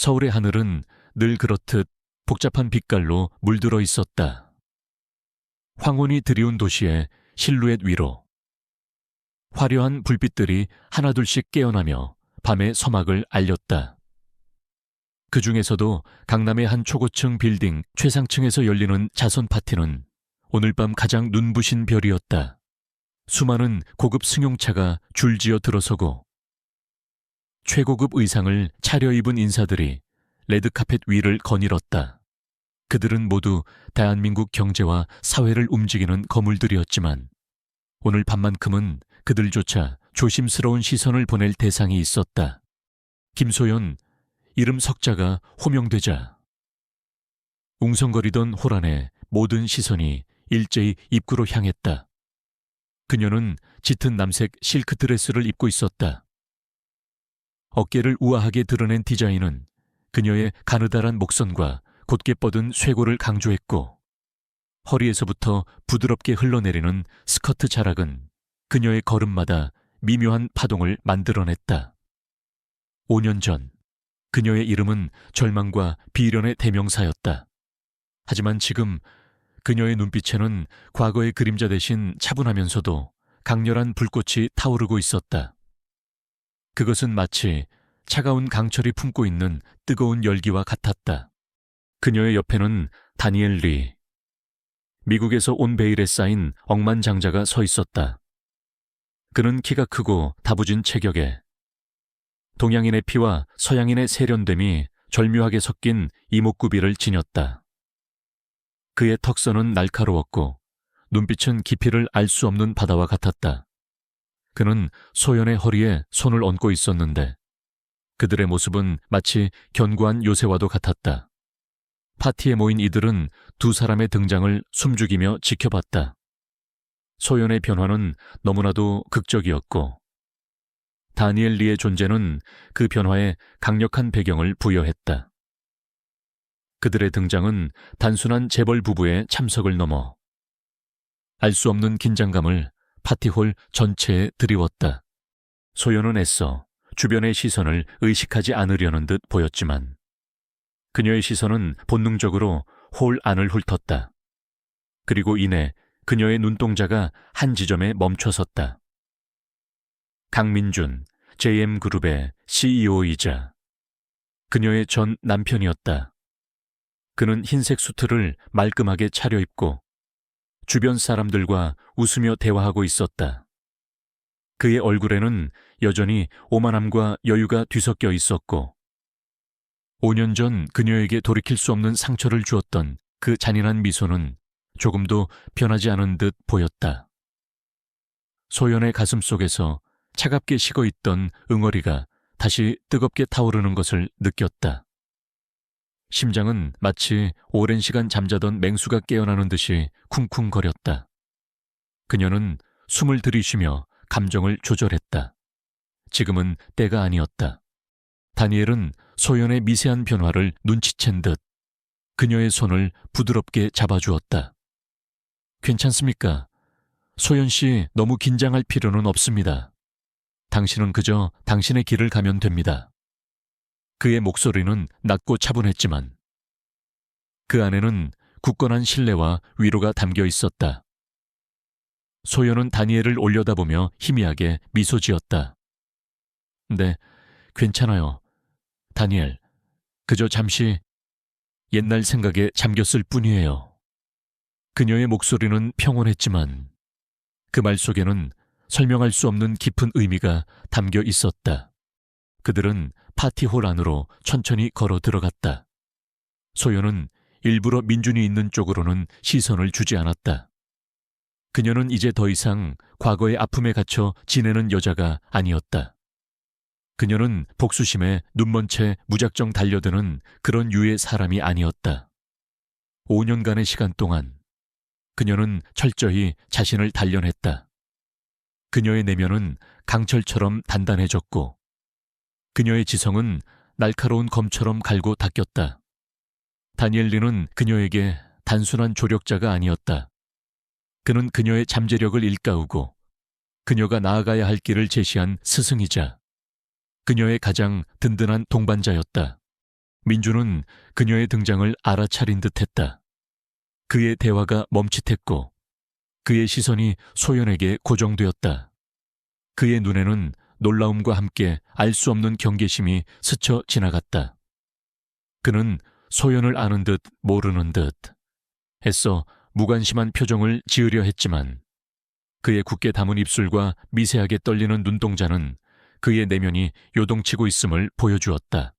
서울의 하늘은 늘 그렇듯 복잡한 빛깔로 물들어 있었다. 황혼이 드리운 도시의 실루엣 위로 화려한 불빛들이 하나둘씩 깨어나며 밤의 서막을 알렸다. 그 중에서도 강남의 한 초고층 빌딩 최상층에서 열리는 자선 파티는 오늘 밤 가장 눈부신 별이었다. 수많은 고급 승용차가 줄지어 들어서고 최고급 의상을 차려입은 인사들이 레드카펫 위를 거닐었다. 그들은 모두 대한민국 경제와 사회를 움직이는 거물들이었지만 오늘 밤만큼은 그들조차 조심스러운 시선을 보낼 대상이 있었다. 김소연, 이름 석자가 호명되자 웅성거리던 홀 안에 모든 시선이 일제히 입구로 향했다. 그녀는 짙은 남색 실크 드레스를 입고 있었다. 어깨를 우아하게 드러낸 디자인은 그녀의 가느다란 목선과 곧게 뻗은 쇄골을 강조했고 허리에서부터 부드럽게 흘러내리는 스커트 자락은 그녀의 걸음마다 미묘한 파동을 만들어냈다. 5년 전 그녀의 이름은 절망과 비련의 대명사였다. 하지만 지금 그녀의 눈빛에는 과거의 그림자 대신 차분하면서도 강렬한 불꽃이 타오르고 있었다. 그것은 마치 차가운 강철이 품고 있는 뜨거운 열기와 같았다. 그녀의 옆에는 다니엘 리, 미국에서 온 베일에 쌓인 억만장자가 서 있었다. 그는 키가 크고 다부진 체격에 동양인의 피와 서양인의 세련됨이 절묘하게 섞인 이목구비를 지녔다. 그의 턱선은 날카로웠고 눈빛은 깊이를 알 수 없는 바다와 같았다. 그는 소연의 허리에 손을 얹고 있었는데 그들의 모습은 마치 견고한 요새와도 같았다. 파티에 모인 이들은 두 사람의 등장을 숨죽이며 지켜봤다. 소연의 변화는 너무나도 극적이었고 다니엘 리의 존재는 그 변화에 강력한 배경을 부여했다. 그들의 등장은 단순한 재벌 부부의 참석을 넘어 알 수 없는 긴장감을 파티홀 전체에 드리웠다. 소연은 애써 주변의 시선을 의식하지 않으려는 듯 보였지만 그녀의 시선은 본능적으로 홀 안을 훑었다. 그리고 이내 그녀의 눈동자가 한 지점에 멈춰섰다. 강민준, JM그룹의 CEO이자 그녀의 전 남편이었다. 그는 흰색 수트를 말끔하게 차려입고 주변 사람들과 웃으며 대화하고 있었다. 그의 얼굴에는 여전히 오만함과 여유가 뒤섞여 있었고 5년 전 그녀에게 돌이킬 수 없는 상처를 주었던 그 잔인한 미소는 조금도 변하지 않은 듯 보였다. 소연의 가슴 속에서 차갑게 식어있던 응어리가 다시 뜨겁게 타오르는 것을 느꼈다. 심장은 마치 오랜 시간 잠자던 맹수가 깨어나는 듯이 쿵쿵거렸다. 그녀는 숨을 들이쉬며 감정을 조절했다. 지금은 때가 아니었다. 다니엘은 소연의 미세한 변화를 눈치챈 듯 그녀의 손을 부드럽게 잡아주었다. 괜찮습니까? 소연 씨 너무 긴장할 필요는 없습니다. 당신은 그저 당신의 길을 가면 됩니다. 그의 목소리는 낮고 차분했지만 그 안에는 굳건한 신뢰와 위로가 담겨 있었다. 소연은 다니엘을 올려다보며 희미하게 미소 지었다. 네, 괜찮아요. 다니엘, 그저 잠시 옛날 생각에 잠겼을 뿐이에요. 그녀의 목소리는 평온했지만 그 말 속에는 설명할 수 없는 깊은 의미가 담겨 있었다. 그들은 파티홀 안으로 천천히 걸어 들어갔다. 소연은 일부러 민준이 있는 쪽으로는 시선을 주지 않았다. 그녀는 이제 더 이상 과거의 아픔에 갇혀 지내는 여자가 아니었다. 그녀는 복수심에 눈먼 채 무작정 달려드는 그런 유의 사람이 아니었다. 5년간의 시간 동안 그녀는 철저히 자신을 단련했다. 그녀의 내면은 강철처럼 단단해졌고 그녀의 지성은 날카로운 검처럼 갈고 닦였다. 다니엘리는 그녀에게 단순한 조력자가 아니었다. 그는 그녀의 잠재력을 일깨우고 그녀가 나아가야 할 길을 제시한 스승이자 그녀의 가장 든든한 동반자였다. 민주는 그녀의 등장을 알아차린 듯했다. 그의 대화가 멈칫했고 그의 시선이 소연에게 고정되었다. 그의 눈에는 놀라움과 함께 알 수 없는 경계심이 스쳐 지나갔다. 그는 소연을 아는 듯 모르는 듯 애써 무관심한 표정을 지으려 했지만 그의 굳게 담은 입술과 미세하게 떨리는 눈동자는 그의 내면이 요동치고 있음을 보여주었다.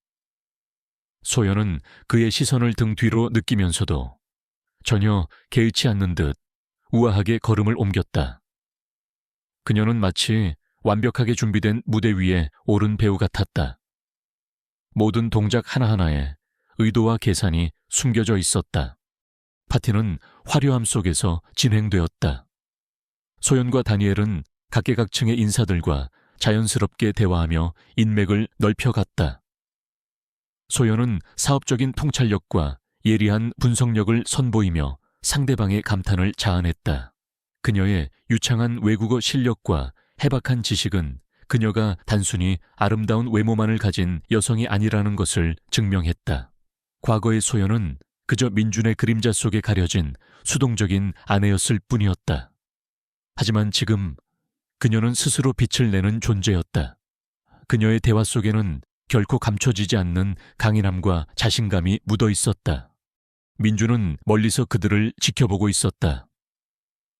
소연은 그의 시선을 등 뒤로 느끼면서도 전혀 개의치 않는 듯 우아하게 걸음을 옮겼다. 그녀는 마치 완벽하게 준비된 무대 위에 오른 배우 같았다. 모든 동작 하나하나에 의도와 계산이 숨겨져 있었다. 파티는 화려함 속에서 진행되었다. 소연과 다니엘은 각계각층의 인사들과 자연스럽게 대화하며 인맥을 넓혀갔다. 소연은 사업적인 통찰력과 예리한 분석력을 선보이며 상대방의 감탄을 자아냈다. 그녀의 유창한 외국어 실력과 해박한 지식은 그녀가 단순히 아름다운 외모만을 가진 여성이 아니라는 것을 증명했다. 과거의 소연은 그저 민준의 그림자 속에 가려진 수동적인 아내였을 뿐이었다. 하지만 지금 그녀는 스스로 빛을 내는 존재였다. 그녀의 대화 속에는 결코 감춰지지 않는 강인함과 자신감이 묻어 있었다. 민주는 멀리서 그들을 지켜보고 있었다.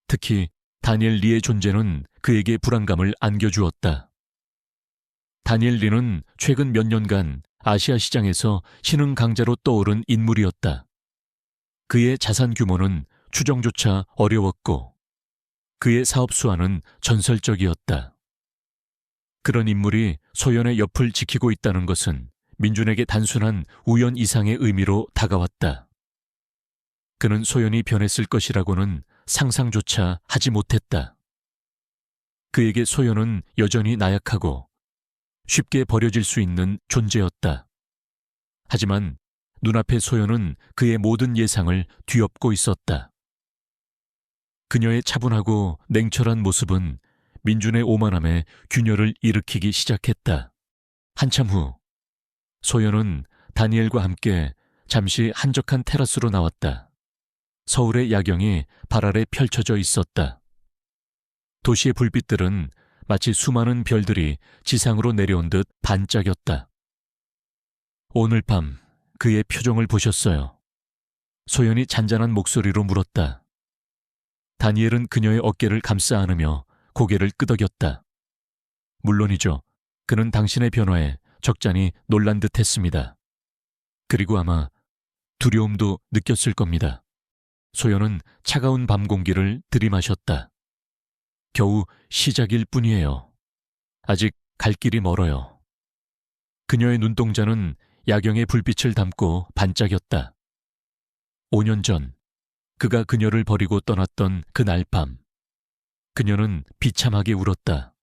특히 다니엘 리의 존재는 그에게 불안감을 안겨주었다. 다니엘 리는 최근 몇 년간 아시아 시장에서 신흥 강자로 떠오른 인물이었다. 그의 자산 규모는 추정조차 어려웠고 그의 사업 수완은 전설적이었다. 그런 인물이 소연의 옆을 지키고 있다는 것은 민준에게 단순한 우연 이상의 의미로 다가왔다. 그는 소연이 변했을 것이라고는 상상조차 하지 못했다. 그에게 소연은 여전히 나약하고 쉽게 버려질 수 있는 존재였다. 하지만 눈앞의 소연은 그의 모든 예상을 뒤엎고 있었다. 그녀의 차분하고 냉철한 모습은 민준의 오만함에 균열을 일으키기 시작했다. 한참 후 소연은 다니엘과 함께 잠시 한적한 테라스로 나왔다. 서울의 야경이 발 아래 펼쳐져 있었다. 도시의 불빛들은 마치 수많은 별들이 지상으로 내려온 듯 반짝였다. 오늘 밤 그의 표정을 보셨어요. 소연이 잔잔한 목소리로 물었다. 다니엘은 그녀의 어깨를 감싸 안으며 고개를 끄덕였다. 물론이죠. 그는 당신의 변화에 적잖이 놀란 듯 했습니다. 그리고 아마 두려움도 느꼈을 겁니다. 소연은 차가운 밤 공기를 들이마셨다. 겨우 시작일 뿐이에요. 아직 갈 길이 멀어요. 그녀의 눈동자는 야경의 불빛을 담고 반짝였다. 5년 전 그가 그녀를 버리고 떠났던 그날 밤 그녀는 비참하게 울었다.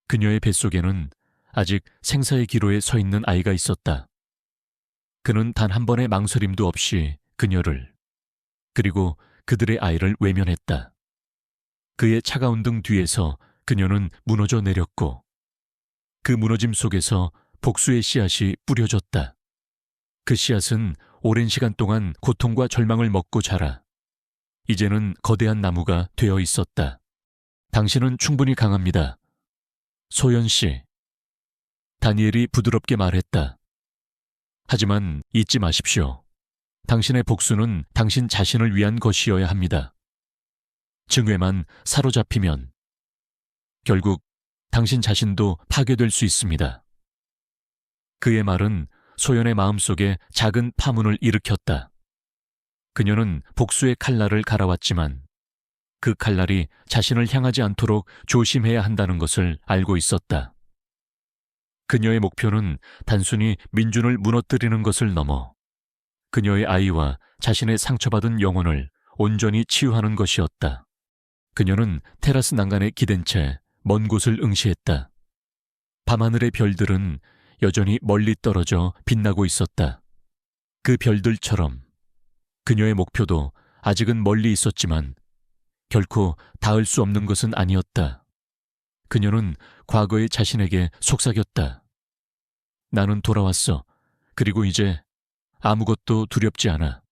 그녀의 뱃속에는 아직 생사의 기로에 서 있는 아이가 있었다. 그는 단 한 번의 망설임도 없이 그녀를 그리고 그들의 아이를 외면했다. 그의 차가운 등 뒤에서 그녀는 무너져 내렸고 그 무너짐 속에서 복수의 씨앗이 뿌려졌다. 그 씨앗은 오랜 시간 동안 고통과 절망을 먹고 자라 이제는 거대한 나무가 되어 있었다. 당신은 충분히 강합니다. 소연 씨. 다니엘이 부드럽게 말했다. 하지만 잊지 마십시오. 당신의 복수는 당신 자신을 위한 것이어야 합니다. 증오에만 사로잡히면 결국 당신 자신도 파괴될 수 있습니다. 그의 말은 소연의 마음속에 작은 파문을 일으켰다. 그녀는 복수의 칼날을 갈아왔지만 그 칼날이 자신을 향하지 않도록 조심해야 한다는 것을 알고 있었다. 그녀의 목표는 단순히 민준을 무너뜨리는 것을 넘어 그녀의 아이와 자신의 상처받은 영혼을 온전히 치유하는 것이었다. 그녀는 테라스 난간에 기댄 채 먼 곳을 응시했다. 밤하늘의 별들은 여전히 멀리 떨어져 빛나고 있었다. 그 별들처럼 그녀의 목표도 아직은 멀리 있었지만 결코 닿을 수 없는 것은 아니었다. 그녀는 과거의 자신에게 속삭였다. 나는 돌아왔어. 그리고 이제 아무것도 두렵지 않아.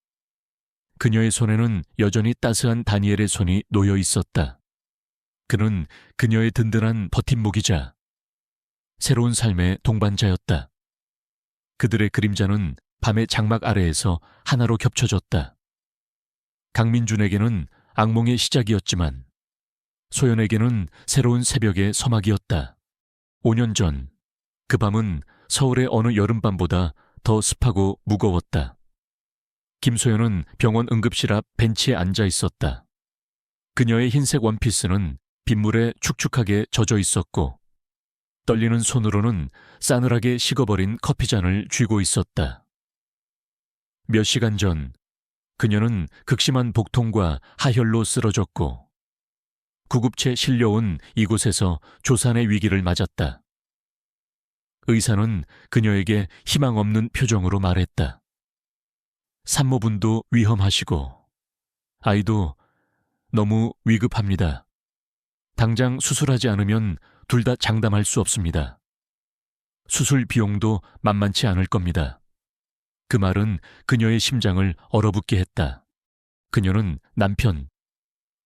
그녀의 손에는 여전히 따스한 다니엘의 손이 놓여 있었다. 그는 그녀의 든든한 버팀목이자 새로운 삶의 동반자였다. 그들의 그림자는 밤의 장막 아래에서 하나로 겹쳐졌다. 강민준에게는 악몽의 시작이었지만 소연에게는 새로운 새벽의 서막이었다. 5년 전, 그 밤은 서울의 어느 여름밤보다 더 습하고 무거웠다. 김소연은 병원 응급실 앞 벤치에 앉아 있었다. 그녀의 흰색 원피스는 빗물에 축축하게 젖어 있었고 떨리는 손으로는 싸늘하게 식어버린 커피잔을 쥐고 있었다. 몇 시간 전 그녀는 극심한 복통과 하혈로 쓰러졌고 구급체 실려온 이곳에서 조산의 위기를 맞았다. 의사는 그녀에게 희망 없는 표정으로 말했다. 산모분도 위험하시고 아이도 너무 위급합니다. 당장 수술하지 않으면 둘 다 장담할 수 없습니다. 수술 비용도 만만치 않을 겁니다. 그 말은 그녀의 심장을 얼어붙게 했다. 그녀는 남편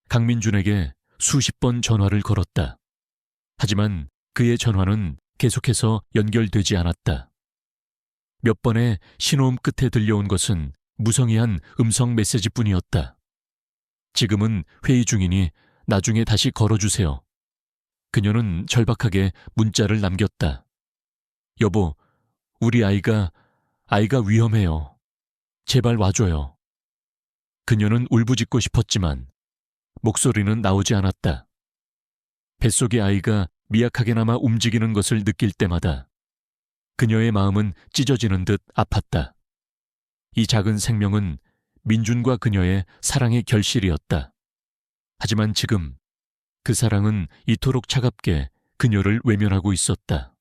강민준에게 수십 번 전화를 걸었다. 하지만 그의 전화는 계속해서 연결되지 않았다. 몇 번의 신호음 끝에 들려온 것은 무성의한 음성 메시지뿐이었다. 지금은 회의 중이니 나중에 다시 걸어주세요. 그녀는 절박하게 문자를 남겼다. 여보, 우리 아이가 위험해요. 제발 와줘요. 그녀는 울부짖고 싶었지만 목소리는 나오지 않았다. 뱃속의 아이가 미약하게나마 움직이는 것을 느낄 때마다 그녀의 마음은 찢어지는 듯 아팠다. 이 작은 생명은 민준과 그녀의 사랑의 결실이었다. 하지만 지금 그 사랑은 이토록 차갑게 그녀를 외면하고 있었다.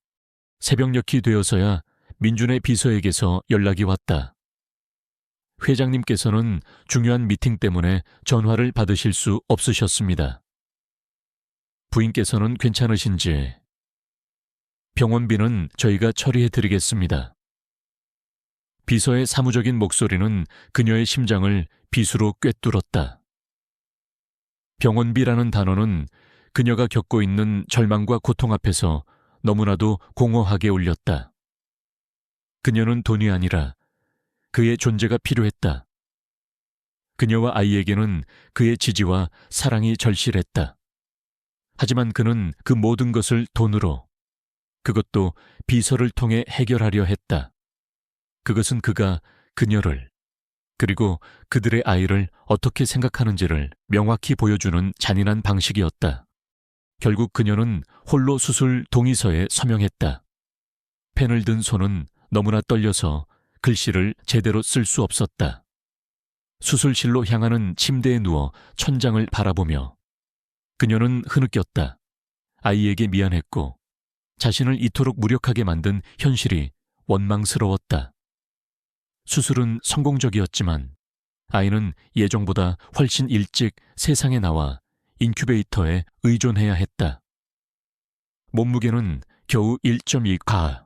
새벽녘이 되어서야 민준의 비서에게서 연락이 왔다. 회장님께서는 중요한 미팅 때문에 전화를 받으실 수 없으셨습니다. 부인께서는 괜찮으신지? 병원비는 저희가 처리해드리겠습니다. 비서의 사무적인 목소리는 그녀의 심장을 빗으로 꿰뚫었다. 병원비라는 단어는 그녀가 겪고 있는 절망과 고통 앞에서 너무나도 공허하게 울렸다. 그녀는 돈이 아니라 그의 존재가 필요했다. 그녀와 아이에게는 그의 지지와 사랑이 절실했다. 하지만 그는 그 모든 것을 돈으로, 그것도 비서를 통해 해결하려 했다. 그것은 그가 그녀를, 그리고 그들의 아이를 어떻게 생각하는지를 명확히 보여주는 잔인한 방식이었다. 결국 그녀는 홀로 수술 동의서에 서명했다. 펜을 든 손은 너무나 떨려서 글씨를 제대로 쓸 수 없었다. 수술실로 향하는 침대에 누워 천장을 바라보며 그녀는 흐느꼈다. 아이에게 미안했고 자신을 이토록 무력하게 만든 현실이 원망스러웠다. 수술은 성공적이었지만 아이는 예정보다 훨씬 일찍 세상에 나와 인큐베이터에 의존해야 했다. 몸무게는 겨우 1.2가.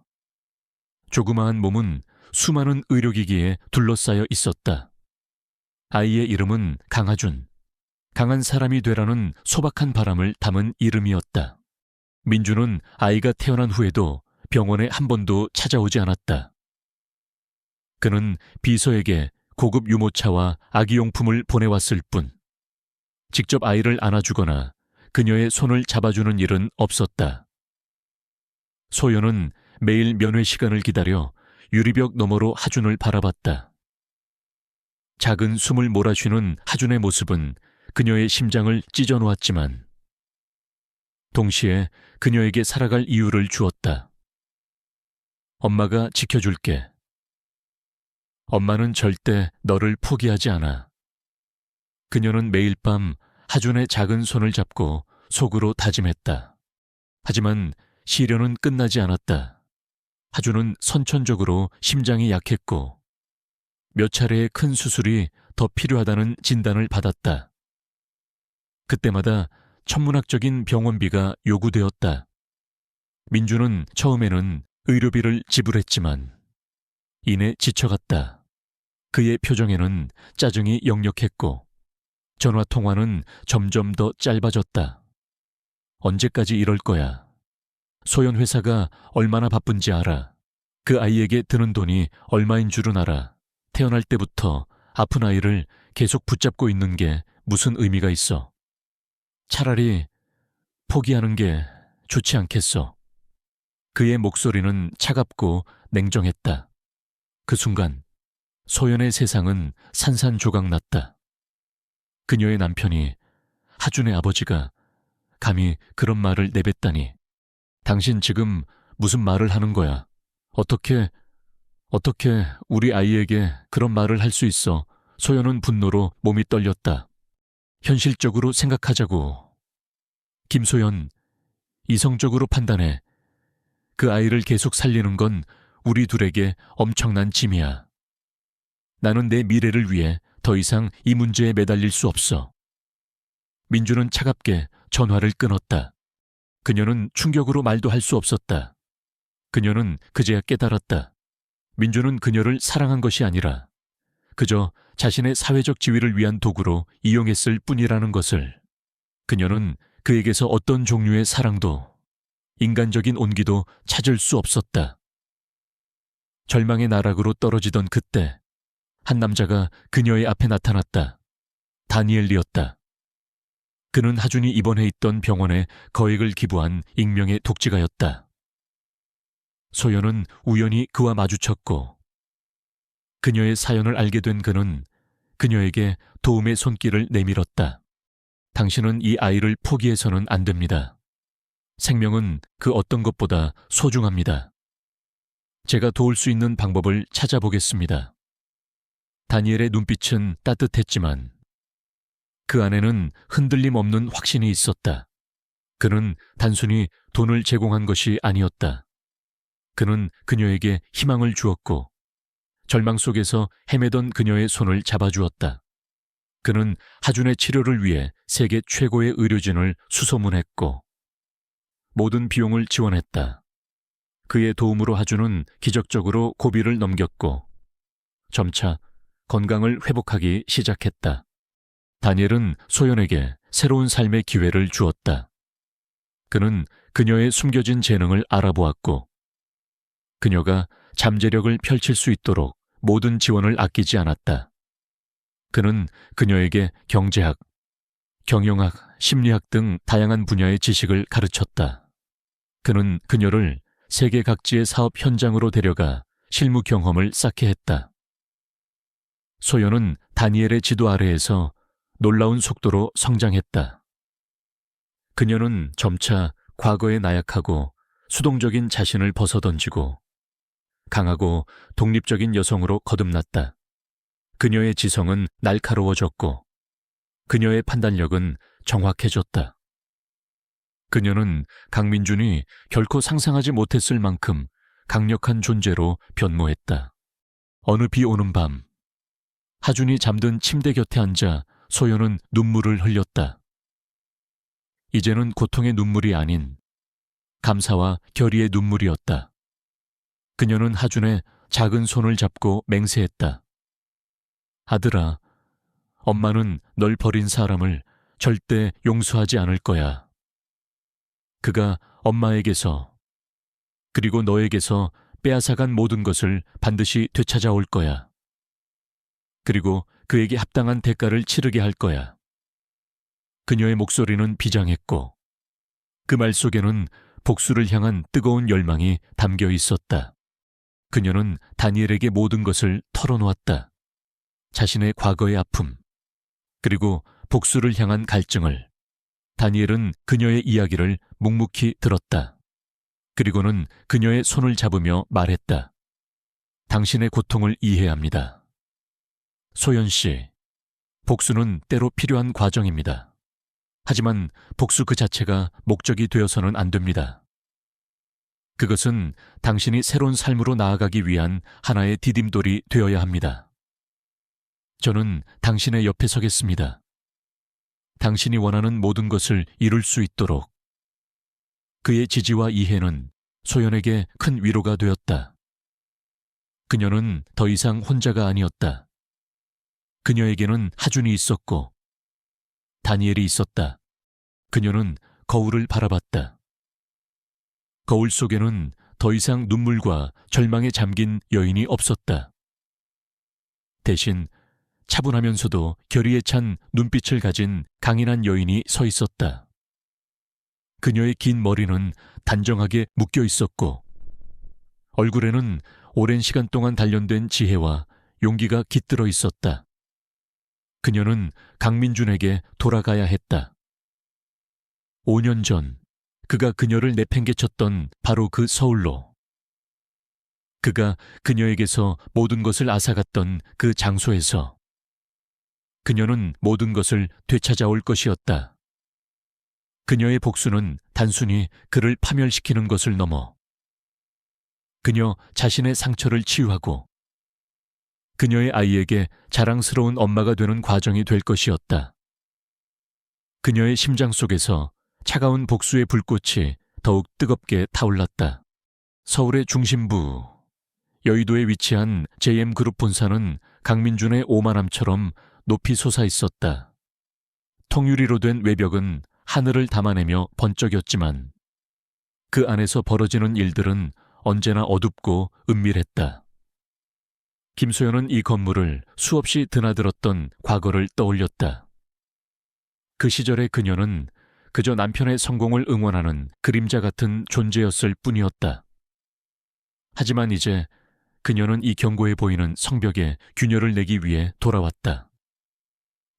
조그마한 몸은 수많은 의료기기에 둘러싸여 있었다. 아이의 이름은 강하준. 강한 사람이 되라는 소박한 바람을 담은 이름이었다. 민주는 아이가 태어난 후에도 병원에 한 번도 찾아오지 않았다. 그는 비서에게 고급 유모차와 아기용품을 보내왔을 뿐 직접 아이를 안아주거나 그녀의 손을 잡아주는 일은 없었다. 소연은 매일 면회 시간을 기다려 유리벽 너머로 하준을 바라봤다. 작은 숨을 몰아쉬는 하준의 모습은 그녀의 심장을 찢어놓았지만 동시에 그녀에게 살아갈 이유를 주었다. 엄마가 지켜줄게. 엄마는 절대 너를 포기하지 않아. 그녀는 매일 밤 하준의 작은 손을 잡고 속으로 다짐했다. 하지만 시련은 끝나지 않았다. 하준은 선천적으로 심장이 약했고 몇 차례의 큰 수술이 더 필요하다는 진단을 받았다. 그때마다 천문학적인 병원비가 요구되었다. 민주는 처음에는 의료비를 지불했지만 이내 지쳐갔다. 그의 표정에는 짜증이 역력했고 전화 통화는 점점 더 짧아졌다. 언제까지 이럴 거야? 소연 회사가 얼마나 바쁜지 알아. 그 아이에게 드는 돈이 얼마인 줄은 알아. 태어날 때부터 아픈 아이를 계속 붙잡고 있는 게 무슨 의미가 있어. 차라리 포기하는 게 좋지 않겠어. 그의 목소리는 차갑고 냉정했다. 그 순간 소연의 세상은 산산조각났다. 그녀의 남편이, 하준의 아버지가 감히 그런 말을 내뱉다니. 당신 지금 무슨 말을 하는 거야? 어떻게 우리 아이에게 그런 말을 할 수 있어? 소연은 분노로 몸이 떨렸다. 현실적으로 생각하자고. 김소연, 이성적으로 판단해. 그 아이를 계속 살리는 건 우리 둘에게 엄청난 짐이야. 나는 내 미래를 위해 더 이상 이 문제에 매달릴 수 없어. 민주는 차갑게 전화를 끊었다. 그녀는 충격으로 말도 할 수 없었다. 그녀는 그제야 깨달았다. 민주는 그녀를 사랑한 것이 아니라 그저 자신의 사회적 지위를 위한 도구로 이용했을 뿐이라는 것을. 그녀는 그에게서 어떤 종류의 사랑도, 인간적인 온기도 찾을 수 없었다. 절망의 나락으로 떨어지던 그때 한 남자가 그녀의 앞에 나타났다. 다니엘이었다. 그는 하준이 입원해 있던 병원에 거액을 기부한 익명의 독지가였다. 소연은 우연히 그와 마주쳤고 그녀의 사연을 알게 된 그는 그녀에게 도움의 손길을 내밀었다. 당신은 이 아이를 포기해서는 안 됩니다. 생명은 그 어떤 것보다 소중합니다. 제가 도울 수 있는 방법을 찾아보겠습니다. 다니엘의 눈빛은 따뜻했지만 그 안에는 흔들림 없는 확신이 있었다. 그는 단순히 돈을 제공한 것이 아니었다. 그는 그녀에게 희망을 주었고 절망 속에서 헤매던 그녀의 손을 잡아주었다. 그는 하준의 치료를 위해 세계 최고의 의료진을 수소문했고 모든 비용을 지원했다. 그의 도움으로 하준은 기적적으로 고비를 넘겼고 점차 건강을 회복하기 시작했다. 다니엘은 소연에게 새로운 삶의 기회를 주었다. 그는 그녀의 숨겨진 재능을 알아보았고 그녀가 잠재력을 펼칠 수 있도록 모든 지원을 아끼지 않았다. 그는 그녀에게 경제학, 경영학, 심리학 등 다양한 분야의 지식을 가르쳤다. 그는 그녀를 세계 각지의 사업 현장으로 데려가 실무 경험을 쌓게 했다. 소연은 다니엘의 지도 아래에서 놀라운 속도로 성장했다. 그녀는 점차 과거에 나약하고 수동적인 자신을 벗어던지고 강하고 독립적인 여성으로 거듭났다. 그녀의 지성은 날카로워졌고 그녀의 판단력은 정확해졌다. 그녀는 강민준이 결코 상상하지 못했을 만큼 강력한 존재로 변모했다. 어느 비 오는 밤, 하준이 잠든 침대 곁에 앉아 소연은 눈물을 흘렸다. 이제는 고통의 눈물이 아닌 감사와 결의의 눈물이었다. 그녀는 하준의 작은 손을 잡고 맹세했다. 아들아, 엄마는 널 버린 사람을 절대 용서하지 않을 거야. 그가 엄마에게서 그리고 너에게서 빼앗아간 모든 것을 반드시 되찾아올 거야. 그리고 그에게 합당한 대가를 치르게 할 거야. 그녀의 목소리는 비장했고 그 말 속에는 복수를 향한 뜨거운 열망이 담겨 있었다. 그녀는 다니엘에게 모든 것을 털어놓았다. 자신의 과거의 아픔, 그리고 복수를 향한 갈증을. 다니엘은 그녀의 이야기를 묵묵히 들었다. 그리고는 그녀의 손을 잡으며 말했다. 당신의 고통을 이해합니다. 소연 씨, 복수는 때로 필요한 과정입니다. 하지만 복수 그 자체가 목적이 되어서는 안 됩니다. 그것은 당신이 새로운 삶으로 나아가기 위한 하나의 디딤돌이 되어야 합니다. 저는 당신의 옆에 서겠습니다. 당신이 원하는 모든 것을 이룰 수 있도록. 그의 지지와 이해는 소연에게 큰 위로가 되었다. 그녀는 더 이상 혼자가 아니었다. 그녀에게는 하준이 있었고 다니엘이 있었다. 그녀는 거울을 바라봤다. 거울 속에는 더 이상 눈물과 절망에 잠긴 여인이 없었다. 대신 차분하면서도 결의에 찬 눈빛을 가진 강인한 여인이 서 있었다. 그녀의 긴 머리는 단정하게 묶여 있었고 얼굴에는 오랜 시간 동안 단련된 지혜와 용기가 깃들어 있었다. 그녀는 강민준에게 돌아가야 했다. 5년 전 그가 그녀를 내팽개쳤던 바로 그 서울로. 그가 그녀에게서 모든 것을 앗아갔던 그 장소에서. 그녀는 모든 것을 되찾아올 것이었다. 그녀의 복수는 단순히 그를 파멸시키는 것을 넘어 그녀 자신의 상처를 치유하고 그녀의 아이에게 자랑스러운 엄마가 되는 과정이 될 것이었다. 그녀의 심장 속에서 차가운 복수의 불꽃이 더욱 뜨겁게 타올랐다. 서울의 중심부, 여의도에 위치한 JM그룹 본사는 강민준의 오만함처럼 높이 솟아 있었다. 통유리로 된 외벽은 하늘을 담아내며 번쩍였지만 그 안에서 벌어지는 일들은 언제나 어둡고 은밀했다. 김소연은 이 건물을 수없이 드나들었던 과거를 떠올렸다. 그 시절의 그녀는 그저 남편의 성공을 응원하는 그림자 같은 존재였을 뿐이었다. 하지만 이제 그녀는 이 견고해 보이는 성벽에 균열을 내기 위해 돌아왔다.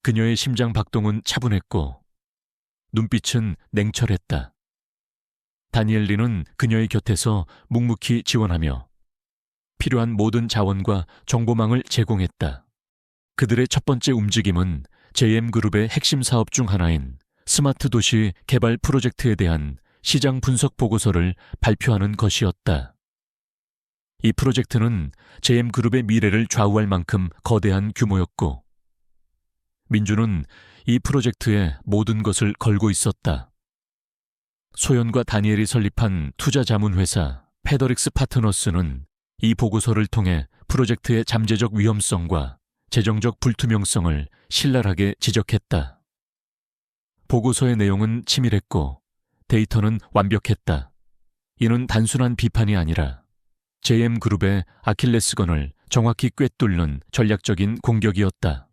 그녀의 심장 박동은 차분했고 눈빛은 냉철했다. 다니엘리는 그녀의 곁에서 묵묵히 지원하며 필요한 모든 자원과 정보망을 제공했다. 그들의 첫 번째 움직임은 JM그룹의 핵심 사업 중 하나인 스마트 도시 개발 프로젝트에 대한 시장 분석 보고서를 발표하는 것이었다. 이 프로젝트는 JM그룹의 미래를 좌우할 만큼 거대한 규모였고 민주는 이 프로젝트에 모든 것을 걸고 있었다. 소연과 다니엘이 설립한 투자 자문 회사 페더릭스 파트너스는 이 보고서를 통해 프로젝트의 잠재적 위험성과 재정적 불투명성을 신랄하게 지적했다. 보고서의 내용은 치밀했고 데이터는 완벽했다. 이는 단순한 비판이 아니라 JM그룹의 아킬레스건을 정확히 꿰뚫는 전략적인 공격이었다.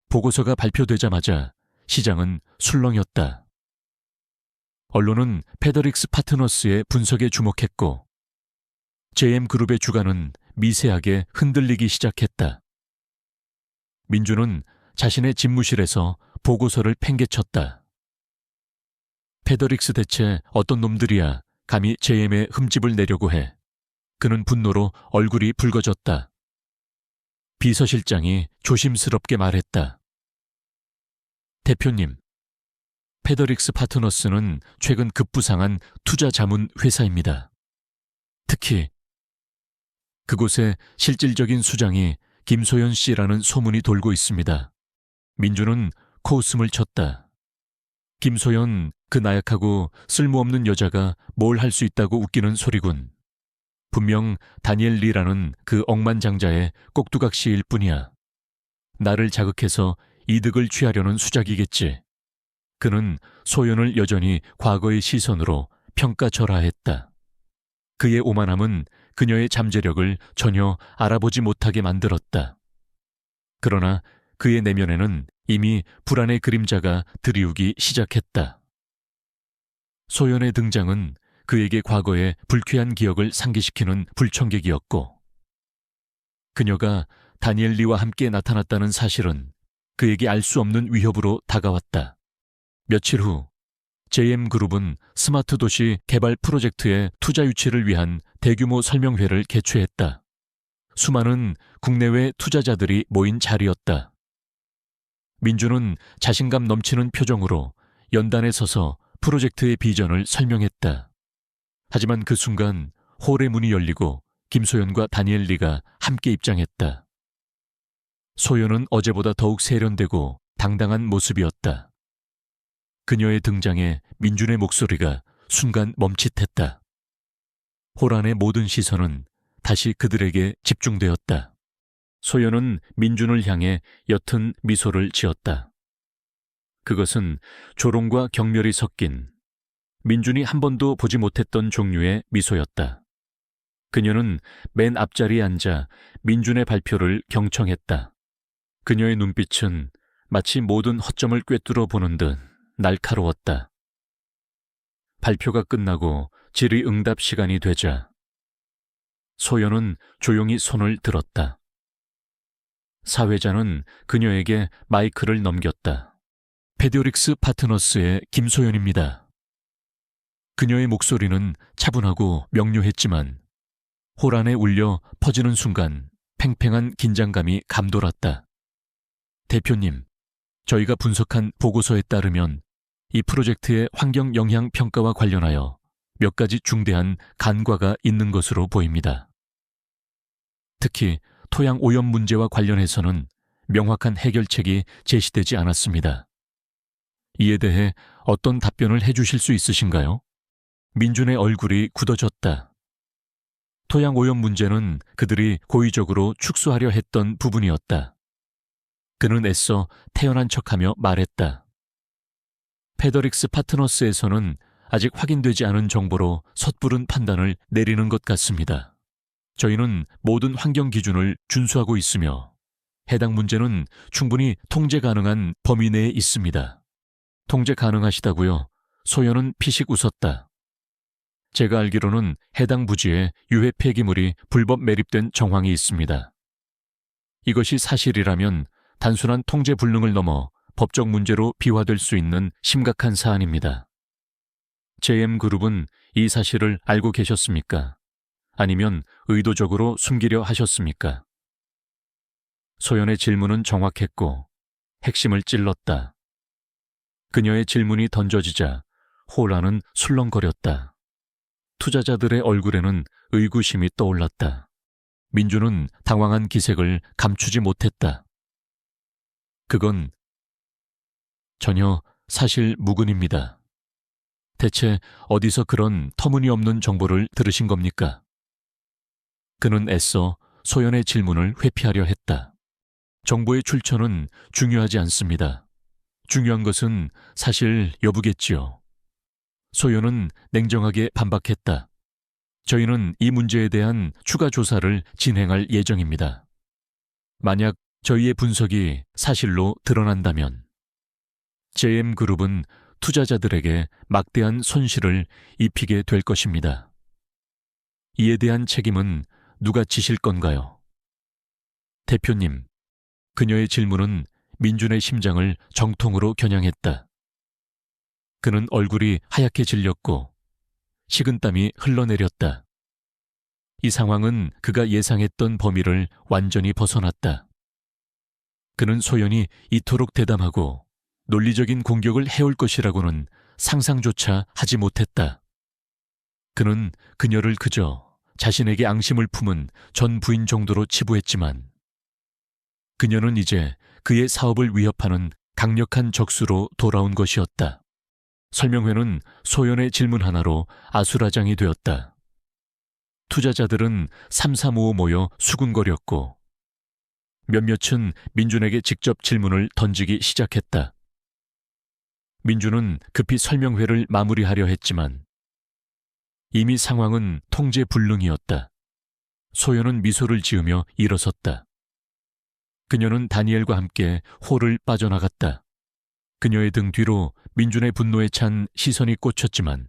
보고서가 발표되자마자 시장은 술렁였다. 언론은 페더릭스 파트너스의 분석에 주목했고 JM그룹의 주가는 미세하게 흔들리기 시작했다. 민주는 자신의 집무실에서 보고서를 팽개쳤다. 페더릭스 대체 어떤 놈들이야 감히 JM의 흠집을 내려고 해. 그는 분노로 얼굴이 붉어졌다. 비서실장이 조심스럽게 말했다. 대표님, 페더릭스 파트너스는 최근 급부상한 투자 자문 회사입니다. 특히 그곳에 실질적인 수장이 김소연 씨라는 소문이 돌고 있습니다. 민주는 코웃음을 쳤다. 김소연, 그 나약하고 쓸모없는 여자가 뭘 할 수 있다고 웃기는 소리군. 분명 다니엘 리라는 그 억만장자의 꼭두각시일 뿐이야. 나를 자극해서 이득을 취하려는 수작이겠지. 그는 소연을 여전히 과거의 시선으로 평가절하했다. 그의 오만함은 그녀의 잠재력을 전혀 알아보지 못하게 만들었다. 그러나 그의 내면에는 이미 불안의 그림자가 드리우기 시작했다. 소연의 등장은 그에게 과거의 불쾌한 기억을 상기시키는 불청객이었고 그녀가 다니엘리와 함께 나타났다는 사실은 그에게 알 수 없는 위협으로 다가왔다. 며칠 후 JM그룹은 스마트 도시 개발 프로젝트의 투자 유치를 위한 대규모 설명회를 개최했다. 수많은 국내외 투자자들이 모인 자리였다. 민주는 자신감 넘치는 표정으로 연단에 서서 프로젝트의 비전을 설명했다. 하지만 그 순간 홀의 문이 열리고 김소연과 다니엘리가 함께 입장했다. 소연은 어제보다 더욱 세련되고 당당한 모습이었다. 그녀의 등장에 민준의 목소리가 순간 멈칫했다. 홀 안의 모든 시선은 다시 그들에게 집중되었다. 소연은 민준을 향해 옅은 미소를 지었다. 그것은 조롱과 경멸이 섞인 민준이 한 번도 보지 못했던 종류의 미소였다. 그녀는 맨 앞자리에 앉아 민준의 발표를 경청했다. 그녀의 눈빛은 마치 모든 허점을 꿰뚫어 보는 듯 날카로웠다. 발표가 끝나고 질의응답 시간이 되자 소연은 조용히 손을 들었다. 사회자는 그녀에게 마이크를 넘겼다. 페디오릭스 파트너스의 김소연입니다. 그녀의 목소리는 차분하고 명료했지만 홀 안에 울려 퍼지는 순간 팽팽한 긴장감이 감돌았다. 대표님, 저희가 분석한 보고서에 따르면 이 프로젝트의 환경 영향 평가와 관련하여 몇 가지 중대한 간과가 있는 것으로 보입니다. 특히 토양 오염 문제와 관련해서는 명확한 해결책이 제시되지 않았습니다. 이에 대해 어떤 답변을 해주실 수 있으신가요? 민준의 얼굴이 굳어졌다. 토양 오염 문제는 그들이 고의적으로 축소하려 했던 부분이었다. 그는 애써 태연한 척하며 말했다. 페더릭스 파트너스에서는 아직 확인되지 않은 정보로 섣부른 판단을 내리는 것 같습니다. 저희는 모든 환경 기준을 준수하고 있으며 해당 문제는 충분히 통제 가능한 범위 내에 있습니다. 통제 가능하시다고요? 소연은 피식 웃었다. 제가 알기로는 해당 부지에 유해 폐기물이 불법 매립된 정황이 있습니다. 이것이 사실이라면 단순한 통제 불능을 넘어 법적 문제로 비화될 수 있는 심각한 사안입니다. JM그룹은 이 사실을 알고 계셨습니까? 아니면 의도적으로 숨기려 하셨습니까? 소연의 질문은 정확했고 핵심을 찔렀다. 그녀의 질문이 던져지자 호라는 술렁거렸다. 투자자들의 얼굴에는 의구심이 떠올랐다. 민주는 당황한 기색을 감추지 못했다. 그건 전혀 사실 무근입니다. 대체 어디서 그런 터무니없는 정보를 들으신 겁니까? 그는 애써 소연의 질문을 회피하려 했다. 정보의 출처는 중요하지 않습니다. 중요한 것은 사실 여부겠지요. 소연은 냉정하게 반박했다. 저희는 이 문제에 대한 추가 조사를 진행할 예정입니다. 만약 저희의 분석이 사실로 드러난다면 JM그룹은 투자자들에게 막대한 손실을 입히게 될 것입니다. 이에 대한 책임은 누가 지실 건가요? 대표님, 그녀의 질문은 민준의 심장을 정통으로 겨냥했다. 그는 얼굴이 하얗게 질렸고 식은땀이 흘러내렸다. 이 상황은 그가 예상했던 범위를 완전히 벗어났다. 그는 소연이 이토록 대담하고 논리적인 공격을 해올 것이라고는 상상조차 하지 못했다. 그는 그녀를 그저 자신에게 앙심을 품은 전 부인 정도로 치부했지만 그녀는 이제 그의 사업을 위협하는 강력한 적수로 돌아온 것이었다. 설명회는 소연의 질문 하나로 아수라장이 되었다. 투자자들은 삼삼오오 모여 수군거렸고 몇몇은 민준에게 직접 질문을 던지기 시작했다. 민준은 급히 설명회를 마무리하려 했지만 이미 상황은 통제 불능이었다. 소연은 미소를 지으며 일어섰다. 그녀는 다니엘과 함께 홀을 빠져나갔다. 그녀의 등 뒤로 민준의 분노에 찬 시선이 꽂혔지만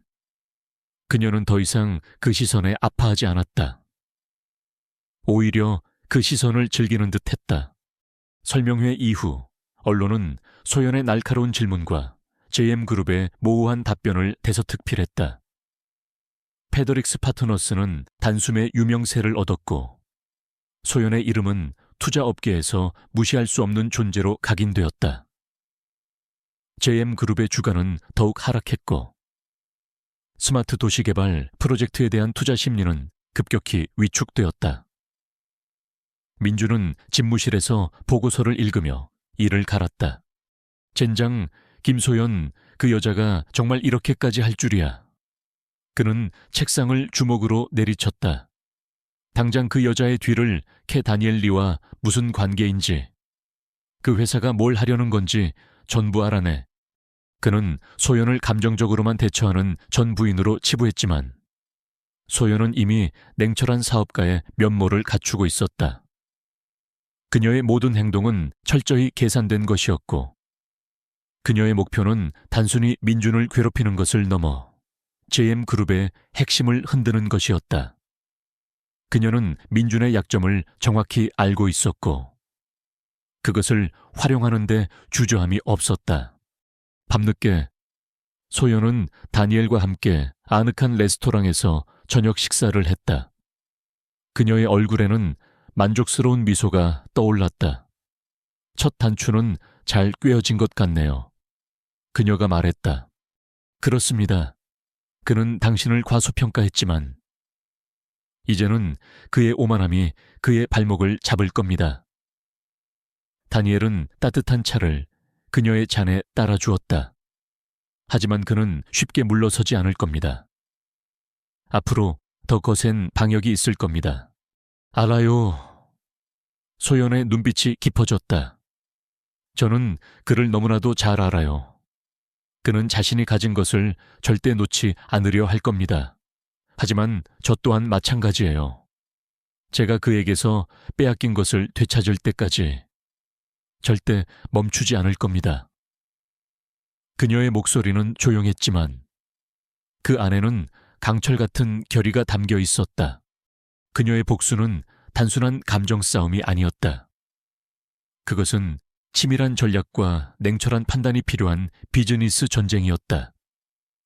그녀는 더 이상 그 시선에 아파하지 않았다. 오히려 그 시선을 즐기는 듯했다. 설명회 이후 언론은 소연의 날카로운 질문과 JM그룹의 모호한 답변을 대서특필했다. 페더릭스 파트너스는 단숨에 유명세를 얻었고 소연의 이름은 투자업계에서 무시할 수 없는 존재로 각인되었다. JM그룹의 주가는 더욱 하락했고 스마트 도시개발 프로젝트에 대한 투자 심리는 급격히 위축되었다. 민주는 집무실에서 보고서를 읽으며 이를 갈았다. 젠장, 김소연, 그 여자가 정말 이렇게까지 할 줄이야. 그는 책상을 주먹으로 내리쳤다. 당장 그 여자의 뒤를 캐 다니엘 리와 무슨 관계인지, 그 회사가 뭘 하려는 건지 전부 알아내. 그는 소연을 감정적으로만 대처하는 전 부인으로 치부했지만 소연은 이미 냉철한 사업가의 면모를 갖추고 있었다. 그녀의 모든 행동은 철저히 계산된 것이었고 그녀의 목표는 단순히 민준을 괴롭히는 것을 넘어 JM그룹의 핵심을 흔드는 것이었다. 그녀는 민준의 약점을 정확히 알고 있었고 그것을 활용하는 데 주저함이 없었다. 밤늦게 소연은 다니엘과 함께 아늑한 레스토랑에서 저녁 식사를 했다. 그녀의 얼굴에는 만족스러운 미소가 떠올랐다. 첫 단추는 잘 꿰어진 것 같네요. 그녀가 말했다. 그렇습니다. 그는 당신을 과소평가했지만 이제는 그의 오만함이 그의 발목을 잡을 겁니다. 다니엘은 따뜻한 차를 그녀의 잔에 따라주었다. 하지만 그는 쉽게 물러서지 않을 겁니다. 앞으로 더 거센 방역이 있을 겁니다. 알아요. 소연의 눈빛이 깊어졌다. 저는 그를 너무나도 잘 알아요. 그는 자신이 가진 것을 절대 놓지 않으려 할 겁니다. 하지만 저 또한 마찬가지예요. 제가 그에게서 빼앗긴 것을 되찾을 때까지 절대 멈추지 않을 겁니다. 그녀의 목소리는 조용했지만 그 안에는 강철 같은 결의가 담겨 있었다. 그녀의 복수는 단순한 감정 싸움이 아니었다. 그것은 치밀한 전략과 냉철한 판단이 필요한 비즈니스 전쟁이었다.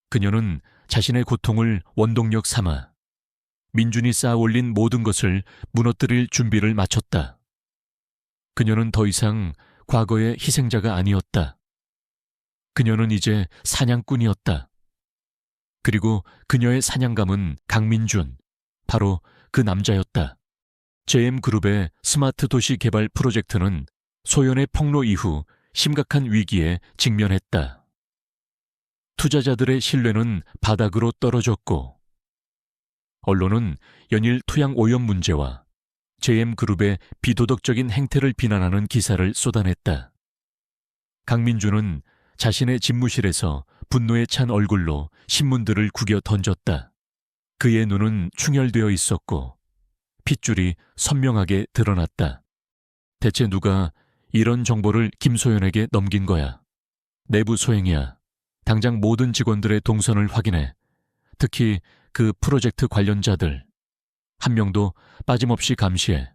그녀는 자신의 고통을 원동력 삼아 민준이 쌓아올린 모든 것을 무너뜨릴 준비를 마쳤다. 그녀는 더 이상 과거의 희생자가 아니었다. 그녀는 이제 사냥꾼이었다. 그리고 그녀의 사냥감은 강민준, 바로 그 남자였다. JM그룹의 스마트 도시 개발 프로젝트는 소연의 폭로 이후 심각한 위기에 직면했다. 투자자들의 신뢰는 바닥으로 떨어졌고 언론은 연일 토양 오염 문제와 JM그룹의 비도덕적인 행태를 비난하는 기사를 쏟아냈다. 강민준은 자신의 집무실에서 분노에 찬 얼굴로 신문들을 구겨 던졌다. 그의 눈은 충혈되어 있었고 핏줄이 선명하게 드러났다. 대체 누가 이런 정보를 김소연에게 넘긴 거야? 내부 소행이야. 당장 모든 직원들의 동선을 확인해. 특히 그 프로젝트 관련자들. 한 명도 빠짐없이 감시해.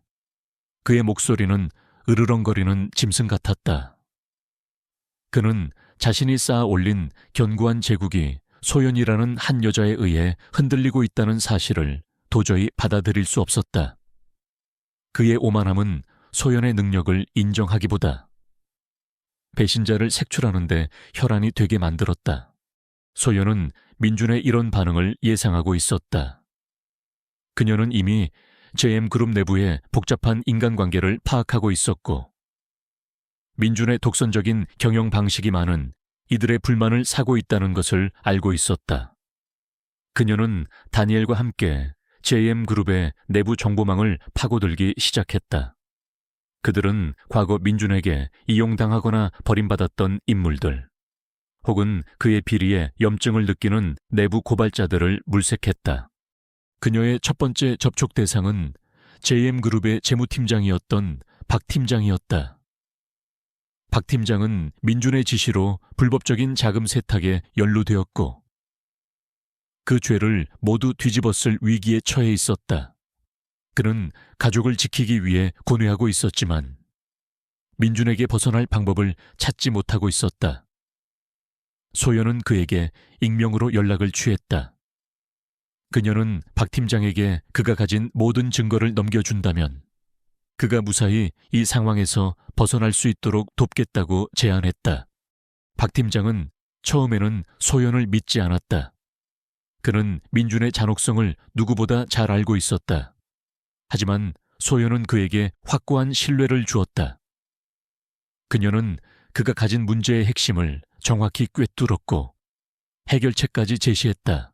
그의 목소리는 으르렁거리는 짐승 같았다. 그는 자신이 쌓아 올린 견고한 제국이 소연이라는 한 여자에 의해 흔들리고 있다는 사실을 도저히 받아들일 수 없었다. 그의 오만함은 소연의 능력을 인정하기보다 배신자를 색출하는데 혈안이 되게 만들었다. 소연은 민준의 이런 반응을 예상하고 있었다. 그녀는 이미 JM그룹 내부의 복잡한 인간관계를 파악하고 있었고 민준의 독선적인 경영 방식이 많은 이들의 불만을 사고 있다는 것을 알고 있었다. 그녀는 다니엘과 함께 JM그룹의 내부 정보망을 파고들기 시작했다. 그들은 과거 민준에게 이용당하거나 버림받았던 인물들, 혹은 그의 비리에 염증을 느끼는 내부 고발자들을 물색했다. 그녀의 첫 번째 접촉 대상은 JM그룹의 재무팀장이었던 박 팀장이었다. 박 팀장은 민준의 지시로 불법적인 자금 세탁에 연루되었고 그 죄를 모두 뒤집었을 위기에 처해 있었다. 그는 가족을 지키기 위해 고뇌하고 있었지만 민준에게 벗어날 방법을 찾지 못하고 있었다. 소연은 그에게 익명으로 연락을 취했다. 그녀는 박 팀장에게 그가 가진 모든 증거를 넘겨준다면 그가 무사히 이 상황에서 벗어날 수 있도록 돕겠다고 제안했다. 박 팀장은 처음에는 소연을 믿지 않았다. 그는 민준의 잔혹성을 누구보다 잘 알고 있었다. 하지만 소연은 그에게 확고한 신뢰를 주었다. 그녀는 그가 가진 문제의 핵심을 정확히 꿰뚫었고 해결책까지 제시했다.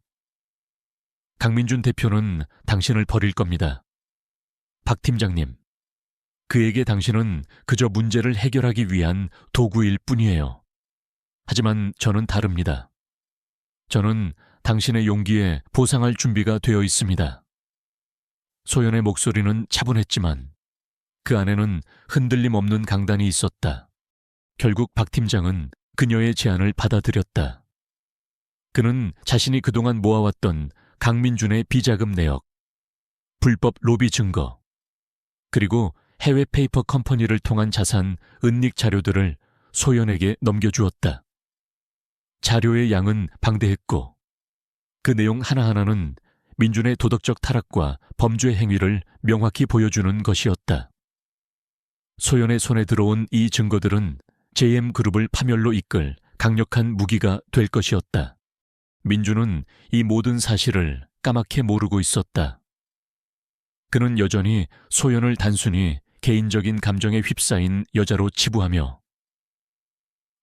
강민준 대표는 당신을 버릴 겁니다. 박 팀장님. 그에게 당신은 그저 문제를 해결하기 위한 도구일 뿐이에요. 하지만 저는 다릅니다. 저는 당신의 용기에 보상할 준비가 되어 있습니다. 소연의 목소리는 차분했지만 그 안에는 흔들림 없는 강단이 있었다. 결국 박 팀장은 그녀의 제안을 받아들였다. 그는 자신이 그동안 모아왔던 강민준의 비자금 내역, 불법 로비 증거, 그리고 해외 페이퍼 컴퍼니를 통한 자산 은닉 자료들을 소연에게 넘겨주었다. 자료의 양은 방대했고 그 내용 하나하나는 민준의 도덕적 타락과 범죄 행위를 명확히 보여주는 것이었다. 소연의 손에 들어온 이 증거들은 JM그룹을 파멸로 이끌 강력한 무기가 될 것이었다. 민준은 이 모든 사실을 까맣게 모르고 있었다. 그는 여전히 소연을 단순히 개인적인 감정에 휩싸인 여자로 치부하며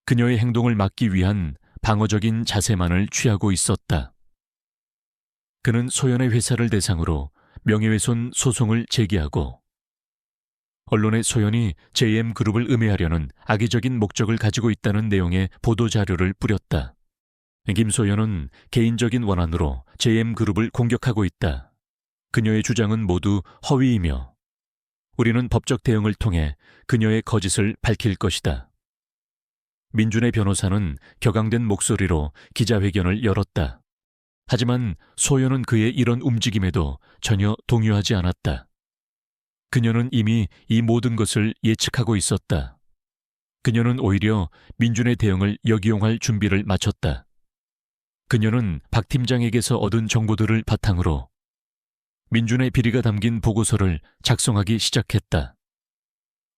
그녀의 행동을 막기 위한 방어적인 자세만을 취하고 있었다. 그는 소연의 회사를 대상으로 명예훼손 소송을 제기하고 언론에 소연이 JM그룹을 음해하려는 악의적인 목적을 가지고 있다는 내용의 보도자료를 뿌렸다. 김소연은 개인적인 원한으로 JM그룹을 공격하고 있다. 그녀의 주장은 모두 허위이며 우리는 법적 대응을 통해 그녀의 거짓을 밝힐 것이다. 민준의 변호사는 격앙된 목소리로 기자회견을 열었다. 하지만 소연은 그의 이런 움직임에도 전혀 동요하지 않았다. 그녀는 이미 이 모든 것을 예측하고 있었다. 그녀는 오히려 민준의 대응을 역이용할 준비를 마쳤다. 그녀는 박 팀장에게서 얻은 정보들을 바탕으로 민준의 비리가 담긴 보고서를 작성하기 시작했다.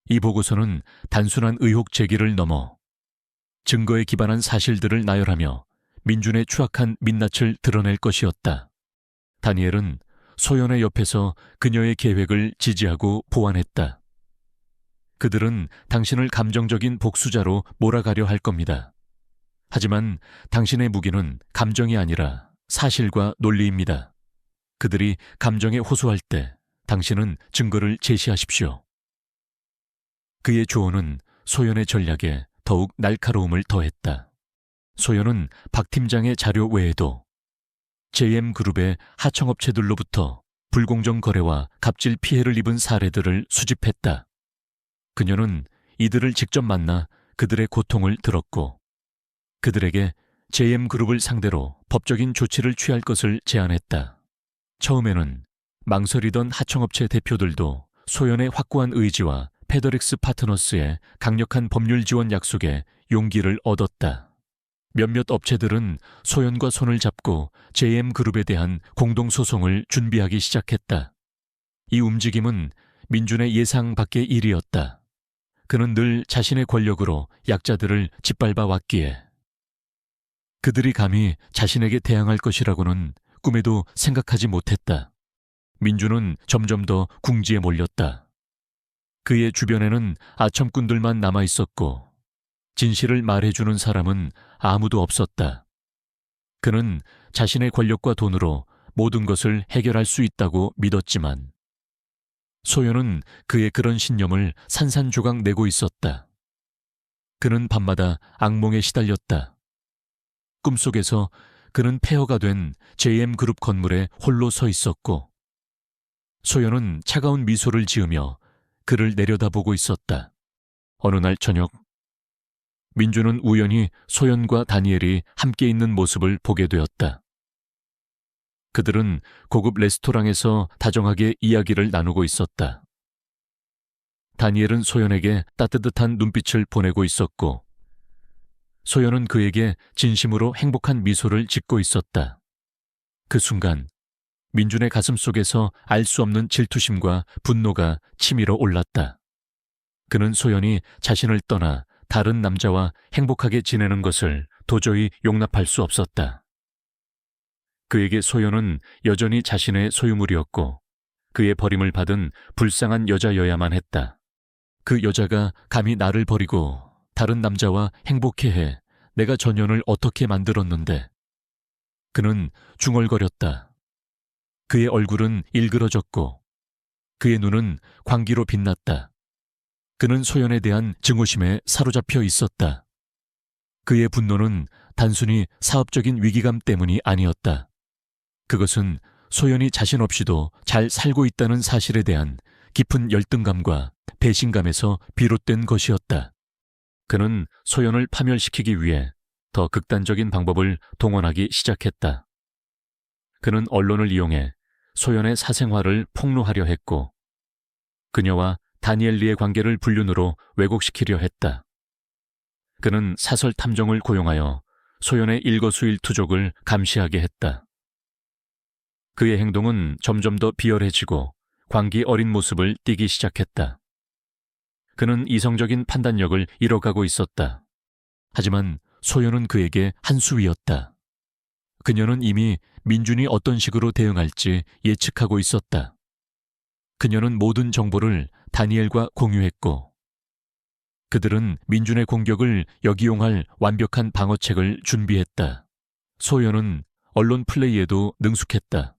이 보고서는 단순한 의혹 제기를 넘어 증거에 기반한 사실들을 나열하며 민준의 추악한 민낯을 드러낼 것이었다. 다니엘은 소연의 옆에서 그녀의 계획을 지지하고 보완했다. 그들은 당신을 감정적인 복수자로 몰아가려 할 겁니다. 하지만 당신의 무기는 감정이 아니라 사실과 논리입니다. 그들이 감정에 호소할 때 당신은 증거를 제시하십시오. 그의 조언은 소연의 전략에 더욱 날카로움을 더했다. 소연은 박 팀장의 자료 외에도 JM그룹의 하청업체들로부터 불공정 거래와 갑질 피해를 입은 사례들을 수집했다. 그녀는 이들을 직접 만나 그들의 고통을 들었고 그들에게 JM그룹을 상대로 법적인 조치를 취할 것을 제안했다. 처음에는 망설이던 하청업체 대표들도 소연의 확고한 의지와 페더릭스 파트너스의 강력한 법률 지원 약속에 용기를 얻었다. 몇몇 업체들은 소연과 손을 잡고 JM그룹에 대한 공동소송을 준비하기 시작했다. 이 움직임은 민준의 예상 밖의 일이었다. 그는 늘 자신의 권력으로 약자들을 짓밟아 왔기에 그들이 감히 자신에게 대항할 것이라고는 꿈에도 생각하지 못했다. 민준은 점점 더 궁지에 몰렸다. 그의 주변에는 아첨꾼들만 남아 있었고 진실을 말해주는 사람은 아무도 없었다. 그는 자신의 권력과 돈으로 모든 것을 해결할 수 있다고 믿었지만 소연은 그의 그런 신념을 산산조각 내고 있었다. 그는 밤마다 악몽에 시달렸다. 꿈속에서 그는 폐허가 된 JM그룹 건물에 홀로 서 있었고 소연은 차가운 미소를 지으며 그를 내려다보고 있었다. 어느 날 저녁 민준은 우연히 소연과 다니엘이 함께 있는 모습을 보게 되었다. 그들은 고급 레스토랑에서 다정하게 이야기를 나누고 있었다. 다니엘은 소연에게 따뜻한 눈빛을 보내고 있었고 소연은 그에게 진심으로 행복한 미소를 짓고 있었다. 그 순간 민준의 가슴 속에서 알 수 없는 질투심과 분노가 치밀어 올랐다. 그는 소연이 자신을 떠나 다른 남자와 행복하게 지내는 것을 도저히 용납할 수 없었다. 그에게 소연은 여전히 자신의 소유물이었고 그의 버림을 받은 불쌍한 여자여야만 했다. 그 여자가 감히 나를 버리고 다른 남자와 행복해해 내가 전연을 어떻게 만들었는데. 그는 중얼거렸다. 그의 얼굴은 일그러졌고 그의 눈은 광기로 빛났다. 그는 소연에 대한 증오심에 사로잡혀 있었다. 그의 분노는 단순히 사업적인 위기감 때문이 아니었다. 그것은 소연이 자신 없이도 잘 살고 있다는 사실에 대한 깊은 열등감과 배신감에서 비롯된 것이었다. 그는 소연을 파멸시키기 위해 더 극단적인 방법을 동원하기 시작했다. 그는 언론을 이용해 소연의 사생활을 폭로하려 했고, 그녀와 다니엘리의 관계를 불륜으로 왜곡시키려 했다. 그는 사설 탐정을 고용하여 소연의 일거수일투족을 감시하게 했다. 그의 행동은 점점 더 비열해지고 광기 어린 모습을 띠기 시작했다. 그는 이성적인 판단력을 잃어가고 있었다. 하지만 소연은 그에게 한 수위였다. 그녀는 이미 민준이 어떤 식으로 대응할지 예측하고 있었다. 그녀는 모든 정보를 다니엘과 공유했고, 그들은 민준의 공격을 역이용할 완벽한 방어책을 준비했다. 소연은 언론 플레이에도 능숙했다.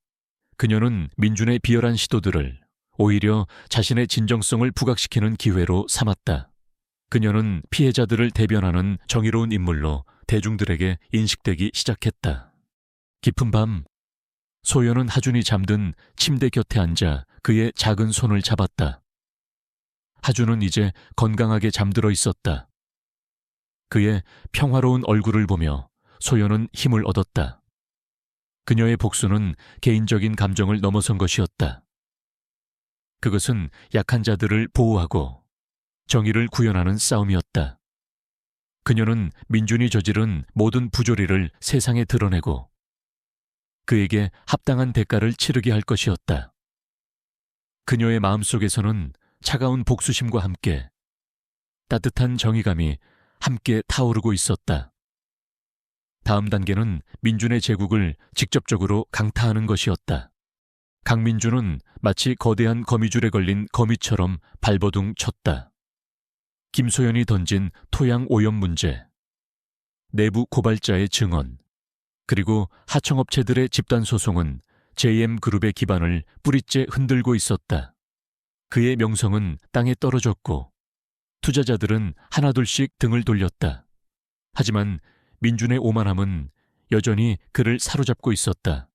그녀는 민준의 비열한 시도들을 오히려 자신의 진정성을 부각시키는 기회로 삼았다. 그녀는 피해자들을 대변하는 정의로운 인물로 대중들에게 인식되기 시작했다. 깊은 밤, 소연은 하준이 잠든 침대 곁에 앉아 그의 작은 손을 잡았다. 하준은 이제 건강하게 잠들어 있었다. 그의 평화로운 얼굴을 보며 소연은 힘을 얻었다. 그녀의 복수는 개인적인 감정을 넘어선 것이었다. 그것은 약한 자들을 보호하고 정의를 구현하는 싸움이었다. 그녀는 민준이 저지른 모든 부조리를 세상에 드러내고 그에게 합당한 대가를 치르게 할 것이었다. 그녀의 마음속에서는 차가운 복수심과 함께 따뜻한 정의감이 함께 타오르고 있었다. 다음 단계는 민준의 제국을 직접적으로 강타하는 것이었다. 강민준은 마치 거대한 거미줄에 걸린 거미처럼 발버둥 쳤다. 김소연이 던진 토양 오염 문제, 내부 고발자의 증언, 그리고 하청업체들의 집단 소송은 JM그룹의 기반을 뿌리째 흔들고 있었다. 그의 명성은 땅에 떨어졌고 투자자들은 하나둘씩 등을 돌렸다. 하지만 민준의 오만함은 여전히 그를 사로잡고 있었다.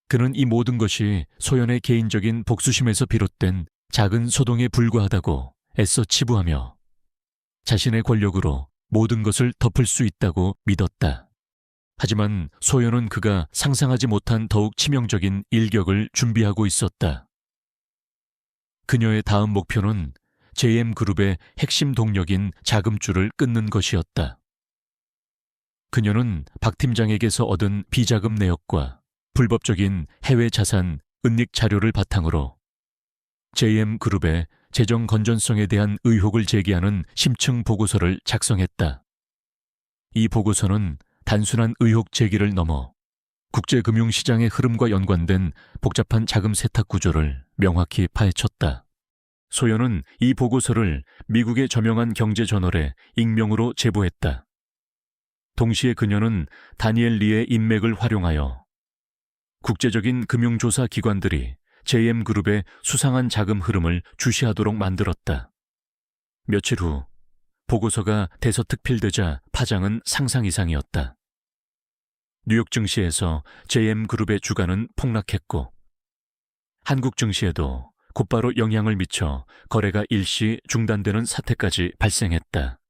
그는 이 모든 것이 소연의 개인적인 복수심에서 비롯된 작은 소동에 불과하다고 애써 치부하며 자신의 권력으로 모든 것을 덮을 수 있다고 믿었다. 하지만 소연은 그가 상상하지 못한 더욱 치명적인 일격을 준비하고 있었다. 그녀의 다음 목표는 JM그룹의 핵심 동력인 자금줄을 끊는 것이었다. 그녀는 박 팀장에게서 얻은 비자금 내역과 불법적인 해외 자산 은닉 자료를 바탕으로 JM그룹의 재정 건전성에 대한 의혹을 제기하는 심층 보고서를 작성했다. 이 보고서는 단순한 의혹 제기를 넘어 국제금융시장의 흐름과 연관된 복잡한 자금 세탁 구조를 명확히 파헤쳤다. 소연은 이 보고서를 미국의 저명한 경제 저널에 익명으로 제보했다. 동시에 그녀는 다니엘 리의 인맥을 활용하여 국제적인 금융조사 기관들이 JM그룹의 수상한 자금 흐름을 주시하도록 만들었다. 며칠 후 보고서가 대서특필되자 파장은 상상 이상이었다. 뉴욕 증시에서 JM그룹의 주가는 폭락했고 한국 증시에도 곧바로 영향을 미쳐 거래가 일시 중단되는 사태까지 발생했다.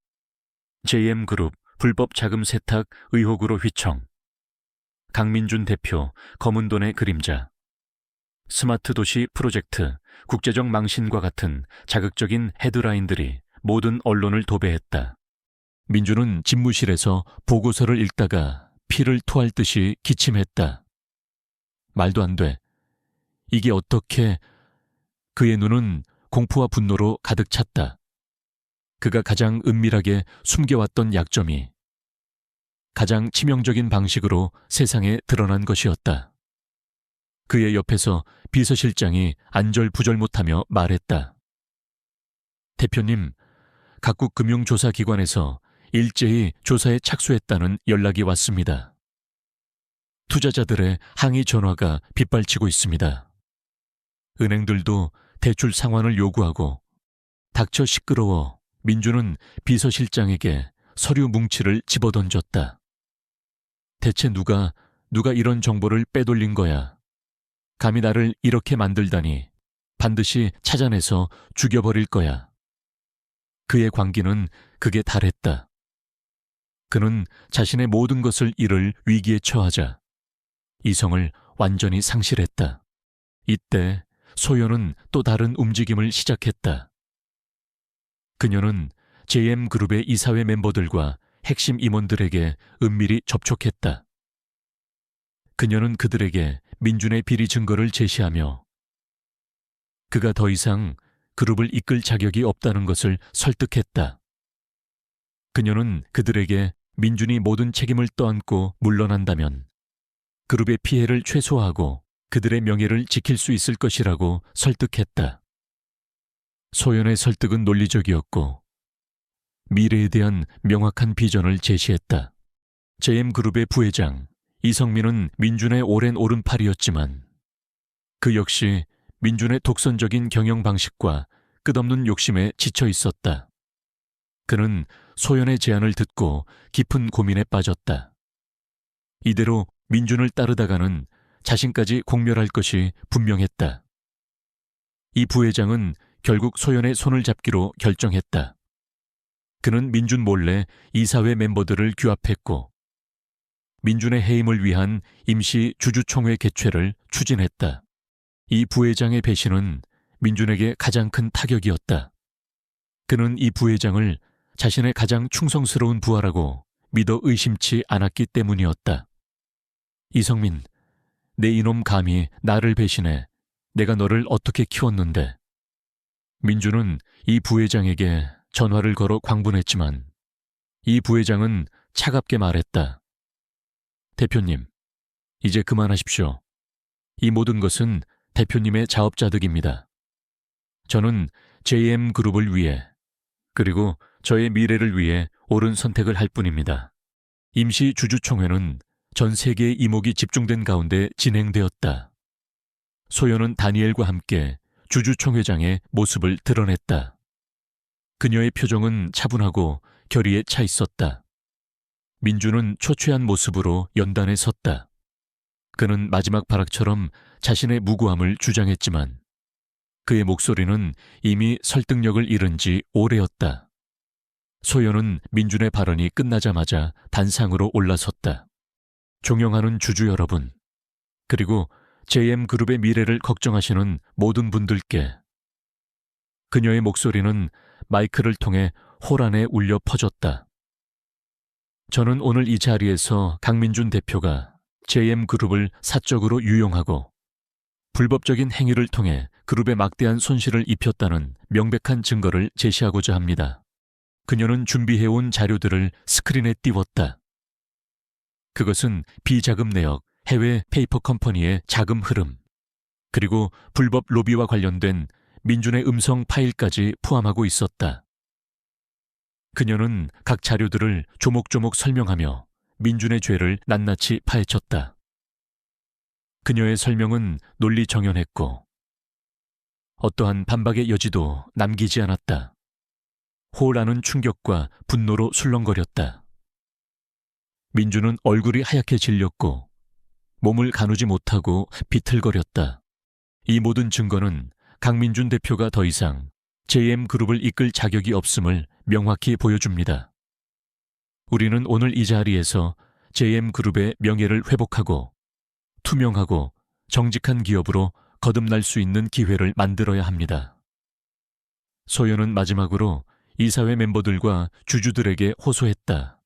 JM그룹 불법 자금 세탁 의혹으로 휘청, 강민준 대표 검은 돈의 그림자, 스마트 도시 프로젝트, 국제적 망신과 같은 자극적인 헤드라인들이 모든 언론을 도배했다. 민준은 집무실에서 보고서를 읽다가 피를 토할 듯이 기침했다. 말도 안 돼. 이게 어떻게... 그의 눈은 공포와 분노로 가득 찼다. 그가 가장 은밀하게 숨겨왔던 약점이 가장 치명적인 방식으로 세상에 드러난 것이었다. 그의 옆에서 비서실장이 안절부절 못하며 말했다. 대표님, 각국 금융조사기관에서 일제히 조사에 착수했다는 연락이 왔습니다. 투자자들의 항의 전화가 빗발치고 있습니다. 은행들도 대출 상환을 요구하고 닥쳐 시끄러워 민주는 비서실장에게 서류 뭉치를 집어던졌다. 대체 누가 이런 정보를 빼돌린 거야. 감히 나를 이렇게 만들다니 반드시 찾아내서 죽여버릴 거야. 그의 광기는 극에 달했다. 그는 자신의 모든 것을 잃을 위기에 처하자 이성을 완전히 상실했다. 이때 소연은 또 다른 움직임을 시작했다. 그녀는 JM그룹의 이사회 멤버들과 핵심 임원들에게 은밀히 접촉했다. 그녀는 그들에게 민준의 비리 증거를 제시하며 그가 더 이상 그룹을 이끌 자격이 없다는 것을 설득했다. 그녀는 그들에게 민준이 모든 책임을 떠안고 물러난다면 그룹의 피해를 최소화하고 그들의 명예를 지킬 수 있을 것이라고 설득했다. 소연의 설득은 논리적이었고 미래에 대한 명확한 비전을 제시했다. JM그룹의 부회장 이성민은 민준의 오랜 오른팔이었지만 그 역시 민준의 독선적인 경영 방식과 끝없는 욕심에 지쳐 있었다. 그는 소연의 제안을 듣고 깊은 고민에 빠졌다. 이대로 민준을 따르다가는 자신까지 공멸할 것이 분명했다. 이 부회장은 결국 소연의 손을 잡기로 결정했다. 그는 민준 몰래 이사회 멤버들을 규합했고 민준의 해임을 위한 임시 주주총회 개최를 추진했다. 이 부회장의 배신은 민준에게 가장 큰 타격이었다. 그는 이 부회장을 자신의 가장 충성스러운 부하라고 믿어 의심치 않았기 때문이었다. 이성민, 내 이놈 감히 나를 배신해. 내가 너를 어떻게 키웠는데. 민준은 이 부회장에게 전화를 걸어 광분했지만 이 부회장은 차갑게 말했다. 대표님, 이제 그만하십시오. 이 모든 것은 대표님의 자업자득입니다. 저는 JM그룹을 위해 그리고 저의 미래를 위해 옳은 선택을 할 뿐입니다. 임시 주주총회는 전 세계의 이목이 집중된 가운데 진행되었다. 소연은 다니엘과 함께 주주총회장의 모습을 드러냈다. 그녀의 표정은 차분하고 결의에 차 있었다. 민주는 초췌한 모습으로 연단에 섰다. 그는 마지막 발악처럼 자신의 무고함을 주장했지만 그의 목소리는 이미 설득력을 잃은 지 오래였다. 소연은 민준의 발언이 끝나자마자 단상으로 올라섰다. 존경하는 주주 여러분, 그리고 JM그룹의 미래를 걱정하시는 모든 분들께 그녀의 목소리는 마이크를 통해 홀 안에 울려 퍼졌다. 저는 오늘 이 자리에서 강민준 대표가 JM그룹을 사적으로 유용하고 불법적인 행위를 통해 그룹에 막대한 손실을 입혔다는 명백한 증거를 제시하고자 합니다. 그녀는 준비해온 자료들을 스크린에 띄웠다. 그것은 비자금 내역, 해외 페이퍼 컴퍼니의 자금 흐름, 그리고 불법 로비와 관련된 민준의 음성 파일까지 포함하고 있었다. 그녀는 각 자료들을 조목조목 설명하며 민준의 죄를 낱낱이 파헤쳤다. 그녀의 설명은 논리 정연했고 어떠한 반박의 여지도 남기지 않았다. 호라는 충격과 분노로 술렁거렸다. 민준은 얼굴이 하얗게 질렸고 몸을 가누지 못하고 비틀거렸다. 이 모든 증거는 강민준 대표가 더 이상 JM그룹을 이끌 자격이 없음을 명확히 보여줍니다. 우리는 오늘 이 자리에서 JM그룹의 명예를 회복하고 투명하고 정직한 기업으로 거듭날 수 있는 기회를 만들어야 합니다. 소연은 마지막으로 이사회 멤버들과 주주들에게 호소했다.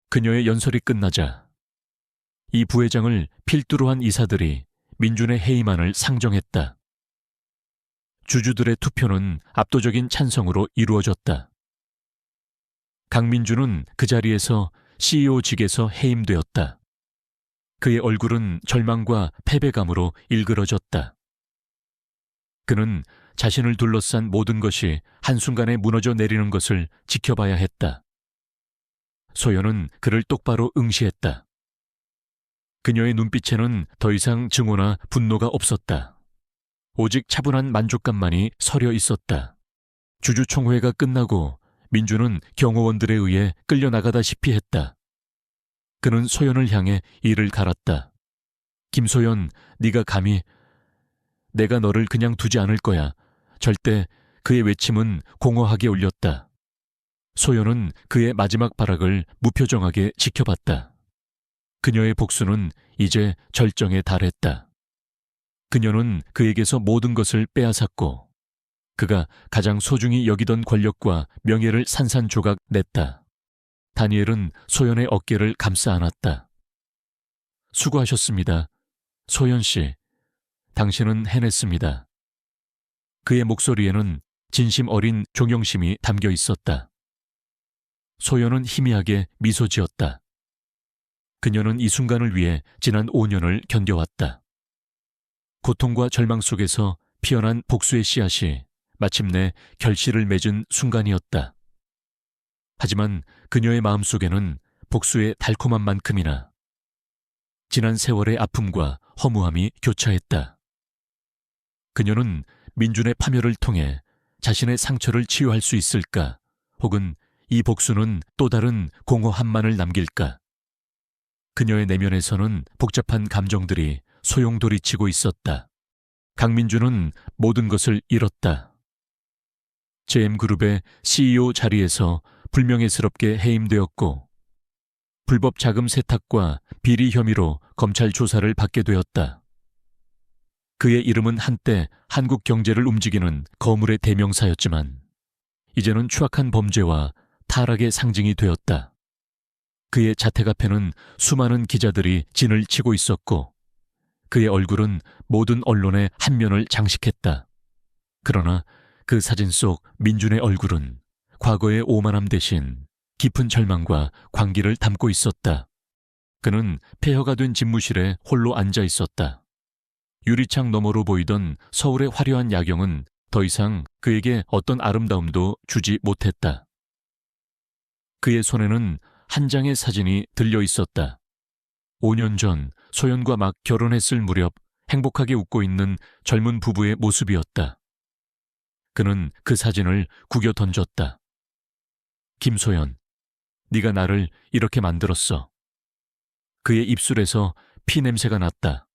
그녀의 연설이 끝나자 이 부회장을 필두로 한 이사들이 민준의 해임안을 상정했다. 주주들의 투표는 압도적인 찬성으로 이루어졌다. 강민준은 그 자리에서 CEO직에서 해임되었다. 그의 얼굴은 절망과 패배감으로 일그러졌다. 그는 자신을 둘러싼 모든 것이 한순간에 무너져 내리는 것을 지켜봐야 했다. 소연은 그를 똑바로 응시했다. 그녀의 눈빛에는 더 이상 증오나 분노가 없었다. 오직 차분한 만족감만이 서려 있었다. 주주총회가 끝나고 민주는 경호원들에 의해 끌려나가다시피 했다. 그는 소연을 향해 이를 갈았다. 김소연, 네가 감히... 내가 너를 그냥 두지 않을 거야. 절대. 그의 외침은 공허하게 울렸다. 소연은 그의 마지막 발악을 무표정하게 지켜봤다. 그녀의 복수는 이제 절정에 달했다. 그녀는 그에게서 모든 것을 빼앗았고 그가 가장 소중히 여기던 권력과 명예를 산산조각 냈다. 다니엘은 소연의 어깨를 감싸 안았다. 수고하셨습니다. 소연 씨, 당신은 해냈습니다. 그의 목소리에는 진심 어린 존경심이 담겨 있었다. 소연은 희미하게 미소 지었다. 그녀는 이 순간을 위해 지난 5년을 견뎌왔다. 고통과 절망 속에서 피어난 복수의 씨앗이 마침내 결실을 맺은 순간이었다. 하지만 그녀의 마음속에는 복수의 달콤한 만큼이나 지난 세월의 아픔과 허무함이 교차했다. 그녀는 민준의 파멸을 통해 자신의 상처를 치유할 수 있을까? 혹은 이 복수는 또 다른 공허함만을 남길까? 그녀의 내면에서는 복잡한 감정들이 소용돌이치고 있었다. 강민주는 모든 것을 잃었다. JM그룹의 CEO 자리에서 불명예스럽게 해임되었고 불법 자금 세탁과 비리 혐의로 검찰 조사를 받게 되었다. 그의 이름은 한때 한국 경제를 움직이는 거물의 대명사였지만 이제는 추악한 범죄와 타락의 상징이 되었다. 그의 자택 앞에는 수많은 기자들이 진을 치고 있었고 그의 얼굴은 모든 언론의 한 면을 장식했다. 그러나 그 사진 속 민준의 얼굴은 과거의 오만함 대신 깊은 절망과 광기를 담고 있었다. 그는 폐허가 된 집무실에 홀로 앉아 있었다. 유리창 너머로 보이던 서울의 화려한 야경은 더 이상 그에게 어떤 아름다움도 주지 못했다. 그의 손에는 한 장의 사진이 들려 있었다. 5년 전 소연과 막 결혼했을 무렵 행복하게 웃고 있는 젊은 부부의 모습이었다. 그는 그 사진을 구겨 던졌다. 김소연, 네가 나를 이렇게 만들었어. 그의 입술에서 피 냄새가 났다.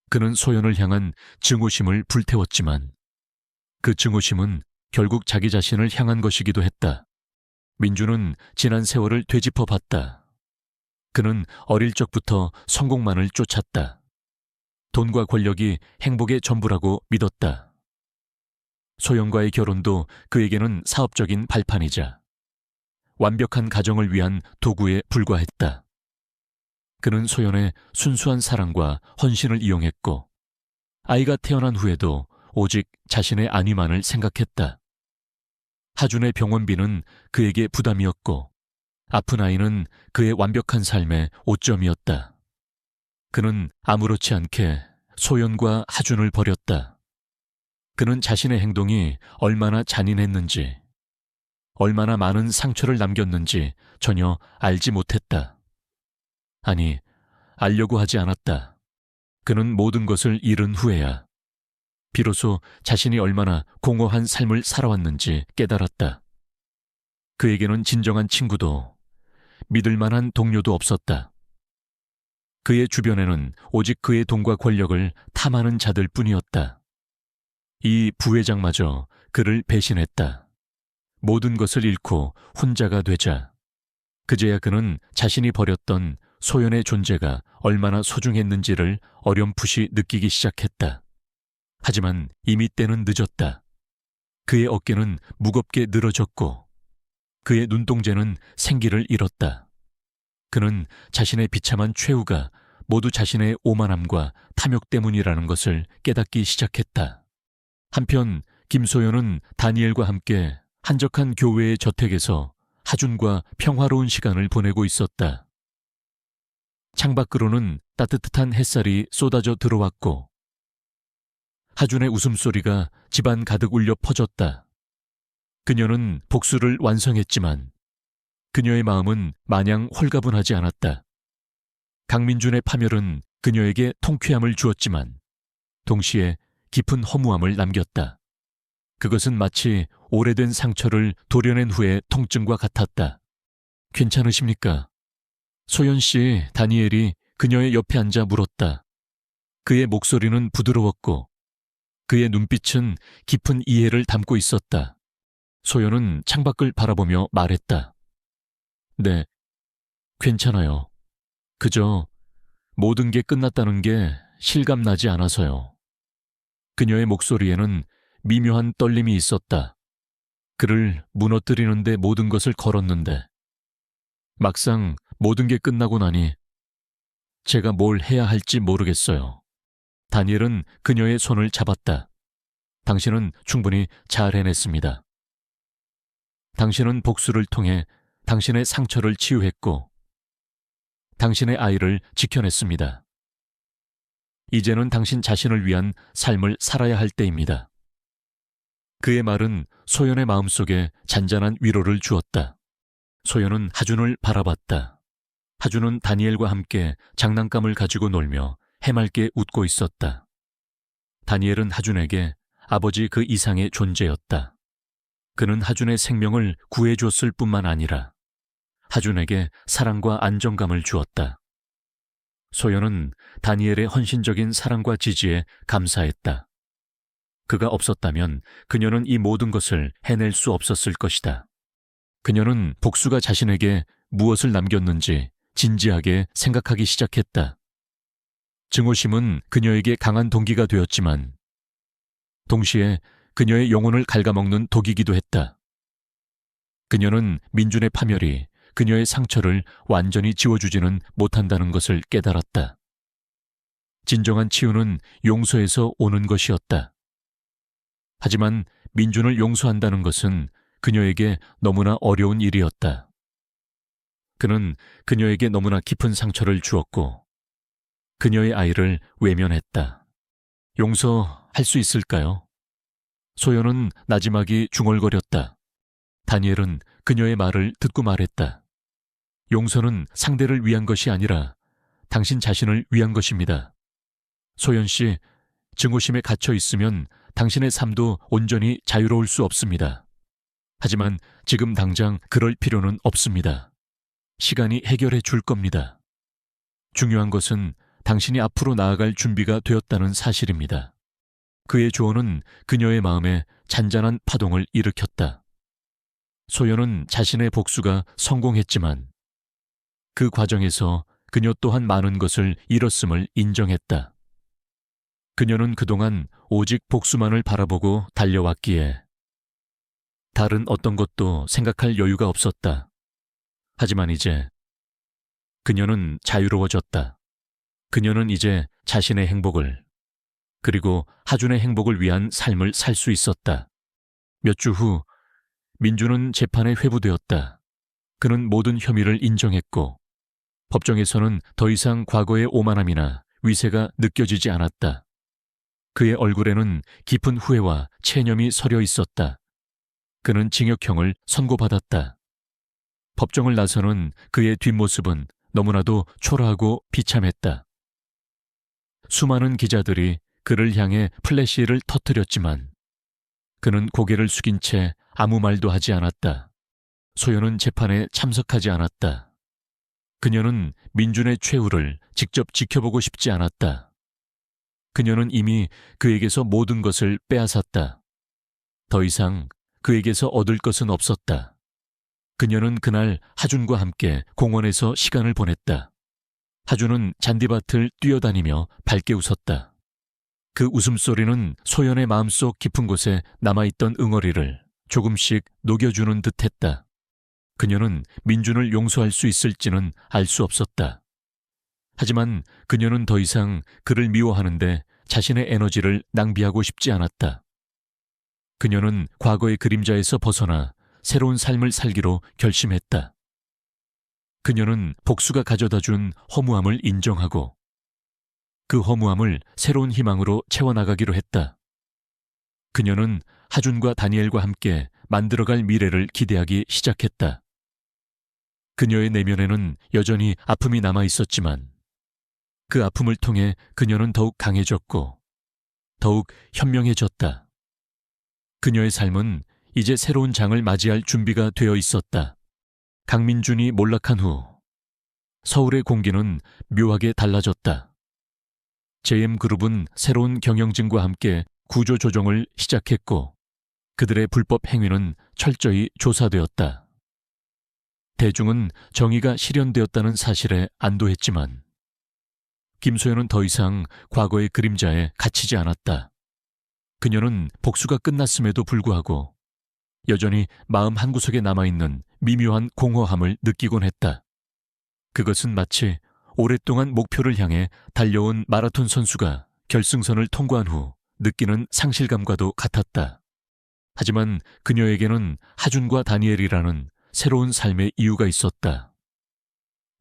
그는 소연을 향한 증오심을 불태웠지만 그 증오심은 결국 자기 자신을 향한 것이기도 했다. 민주는 지난 세월을 되짚어 봤다. 그는 어릴 적부터 성공만을 쫓았다. 돈과 권력이 행복의 전부라고 믿었다. 소연과의 결혼도 그에게는 사업적인 발판이자 완벽한 가정을 위한 도구에 불과했다. 그는 소연의 순수한 사랑과 헌신을 이용했고 아이가 태어난 후에도 오직 자신의 안위만을 생각했다. 하준의 병원비는 그에게 부담이었고 아픈 아이는 그의 완벽한 삶의 오점이었다. 그는 아무렇지 않게 소연과 하준을 버렸다. 그는 자신의 행동이 얼마나 잔인했는지, 얼마나 많은 상처를 남겼는지 전혀 알지 못했다. 아니, 알려고 하지 않았다. 그는 모든 것을 잃은 후에야 비로소 자신이 얼마나 공허한 삶을 살아왔는지 깨달았다. 그에게는 진정한 친구도 믿을 만한 동료도 없었다. 그의 주변에는 오직 그의 돈과 권력을 탐하는 자들 뿐이었다. 이 부회장마저 그를 배신했다. 모든 것을 잃고 혼자가 되자 그제야 그는 자신이 버렸던 소연의 존재가 얼마나 소중했는지를 어렴풋이 느끼기 시작했다. 하지만 이미 때는 늦었다. 그의 어깨는 무겁게 늘어졌고 그의 눈동자는 생기를 잃었다. 그는 자신의 비참한 최후가 모두 자신의 오만함과 탐욕 때문이라는 것을 깨닫기 시작했다. 한편 김소연은 다니엘과 함께 한적한 교회의 저택에서 하준과 평화로운 시간을 보내고 있었다. 창밖으로는 따뜻한 햇살이 쏟아져 들어왔고 하준의 웃음소리가 집안 가득 울려 퍼졌다. 그녀는 복수를 완성했지만 그녀의 마음은 마냥 홀가분하지 않았다. 강민준의 파멸은 그녀에게 통쾌함을 주었지만 동시에 깊은 허무함을 남겼다. 그것은 마치 오래된 상처를 도려낸 후의 통증과 같았다. 괜찮으십니까? 소연 씨, 다니엘이 그녀의 옆에 앉아 물었다. 그의 목소리는 부드러웠고 그의 눈빛은 깊은 이해를 담고 있었다. 소연은 창밖을 바라보며 말했다. 네, 괜찮아요. 그저 모든 게 끝났다는 게 실감나지 않아서요. 그녀의 목소리에는 미묘한 떨림이 있었다. 그를 무너뜨리는데 모든 것을 걸었는데 막상 모든 게 끝나고 나니 제가 뭘 해야 할지 모르겠어요. 다니엘은 그녀의 손을 잡았다. 당신은 충분히 잘 해냈습니다. 당신은 복수를 통해 당신의 상처를 치유했고 당신의 아이를 지켜냈습니다. 이제는 당신 자신을 위한 삶을 살아야 할 때입니다. 그의 말은 소연의 마음속에 잔잔한 위로를 주었다. 소연은 하준을 바라봤다. 하준은 다니엘과 함께 장난감을 가지고 놀며 해맑게 웃고 있었다. 다니엘은 하준에게 아버지 그 이상의 존재였다. 그는 하준의 생명을 구해줬을 뿐만 아니라 하준에게 사랑과 안정감을 주었다. 소연은 다니엘의 헌신적인 사랑과 지지에 감사했다. 그가 없었다면 그녀는 이 모든 것을 해낼 수 없었을 것이다. 그녀는 복수가 자신에게 무엇을 남겼는지 진지하게 생각하기 시작했다. 증오심은 그녀에게 강한 동기가 되었지만 동시에 그녀의 영혼을 갉아먹는 독이기도 했다. 그녀는 민준의 파멸이 그녀의 상처를 완전히 지워주지는 못한다는 것을 깨달았다. 진정한 치유는 용서에서 오는 것이었다. 하지만 민준을 용서한다는 것은 그녀에게 너무나 어려운 일이었다. 그는 그녀에게 너무나 깊은 상처를 주었고 그녀의 아이를 외면했다. 용서할 수 있을까요? 소연은 나지막이 중얼거렸다. 다니엘은 그녀의 말을 듣고 말했다. 용서는 상대를 위한 것이 아니라 당신 자신을 위한 것입니다. 소연 씨, 증오심에 갇혀 있으면 당신의 삶도 온전히 자유로울 수 없습니다. 하지만 지금 당장 그럴 필요는 없습니다. 시간이 해결해 줄 겁니다. 중요한 것은 당신이 앞으로 나아갈 준비가 되었다는 사실입니다. 그의 조언은 그녀의 마음에 잔잔한 파동을 일으켰다. 소연은 자신의 복수가 성공했지만 그 과정에서 그녀 또한 많은 것을 잃었음을 인정했다. 그녀는 그동안 오직 복수만을 바라보고 달려왔기에 다른 어떤 것도 생각할 여유가 없었다. 하지만 이제 그녀는 자유로워졌다. 그녀는 이제 자신의 행복을 그리고 하준의 행복을 위한 삶을 살 수 있었다. 몇 주 후 민준은 재판에 회부되었다. 그는 모든 혐의를 인정했고 법정에서는 더 이상 과거의 오만함이나 위세가 느껴지지 않았다. 그의 얼굴에는 깊은 후회와 체념이 서려 있었다. 그는 징역형을 선고받았다. 법정을 나서는 그의 뒷모습은 너무나도 초라하고 비참했다. 수많은 기자들이 그를 향해 플래시를 터뜨렸지만 그는 고개를 숙인 채 아무 말도 하지 않았다. 소연은 재판에 참석하지 않았다. 그녀는 민준의 최후를 직접 지켜보고 싶지 않았다. 그녀는 이미 그에게서 모든 것을 빼앗았다. 더 이상 그에게서 얻을 것은 없었다. 그녀는 그날 하준과 함께 공원에서 시간을 보냈다. 하준은 잔디밭을 뛰어다니며 밝게 웃었다. 그 웃음소리는 소연의 마음속 깊은 곳에 남아있던 응어리를 조금씩 녹여주는 듯했다. 그녀는 민준을 용서할 수 있을지는 알 수 없었다. 하지만 그녀는 더 이상 그를 미워하는데 자신의 에너지를 낭비하고 싶지 않았다. 그녀는 과거의 그림자에서 벗어나 새로운 삶을 살기로 결심했다. 그녀는 복수가 가져다 준 허무함을 인정하고 그 허무함을 새로운 희망으로 채워나가기로 했다. 그녀는 하준과 다니엘과 함께 만들어갈 미래를 기대하기 시작했다. 그녀의 내면에는 여전히 아픔이 남아 있었지만 그 아픔을 통해 그녀는 더욱 강해졌고 더욱 현명해졌다. 그녀의 삶은 이제 새로운 장을 맞이할 준비가 되어 있었다. 강민준이 몰락한 후 서울의 공기는 묘하게 달라졌다. JM그룹은 새로운 경영진과 함께 구조조정을 시작했고 그들의 불법 행위는 철저히 조사되었다. 대중은 정의가 실현되었다는 사실에 안도했지만 김소연은 더 이상 과거의 그림자에 갇히지 않았다. 그녀는 복수가 끝났음에도 불구하고 여전히 마음 한구석에 남아있는 미묘한 공허함을 느끼곤 했다. 그것은 마치 오랫동안 목표를 향해 달려온 마라톤 선수가 결승선을 통과한 후 느끼는 상실감과도 같았다. 하지만 그녀에게는 하준과 다니엘이라는 새로운 삶의 이유가 있었다.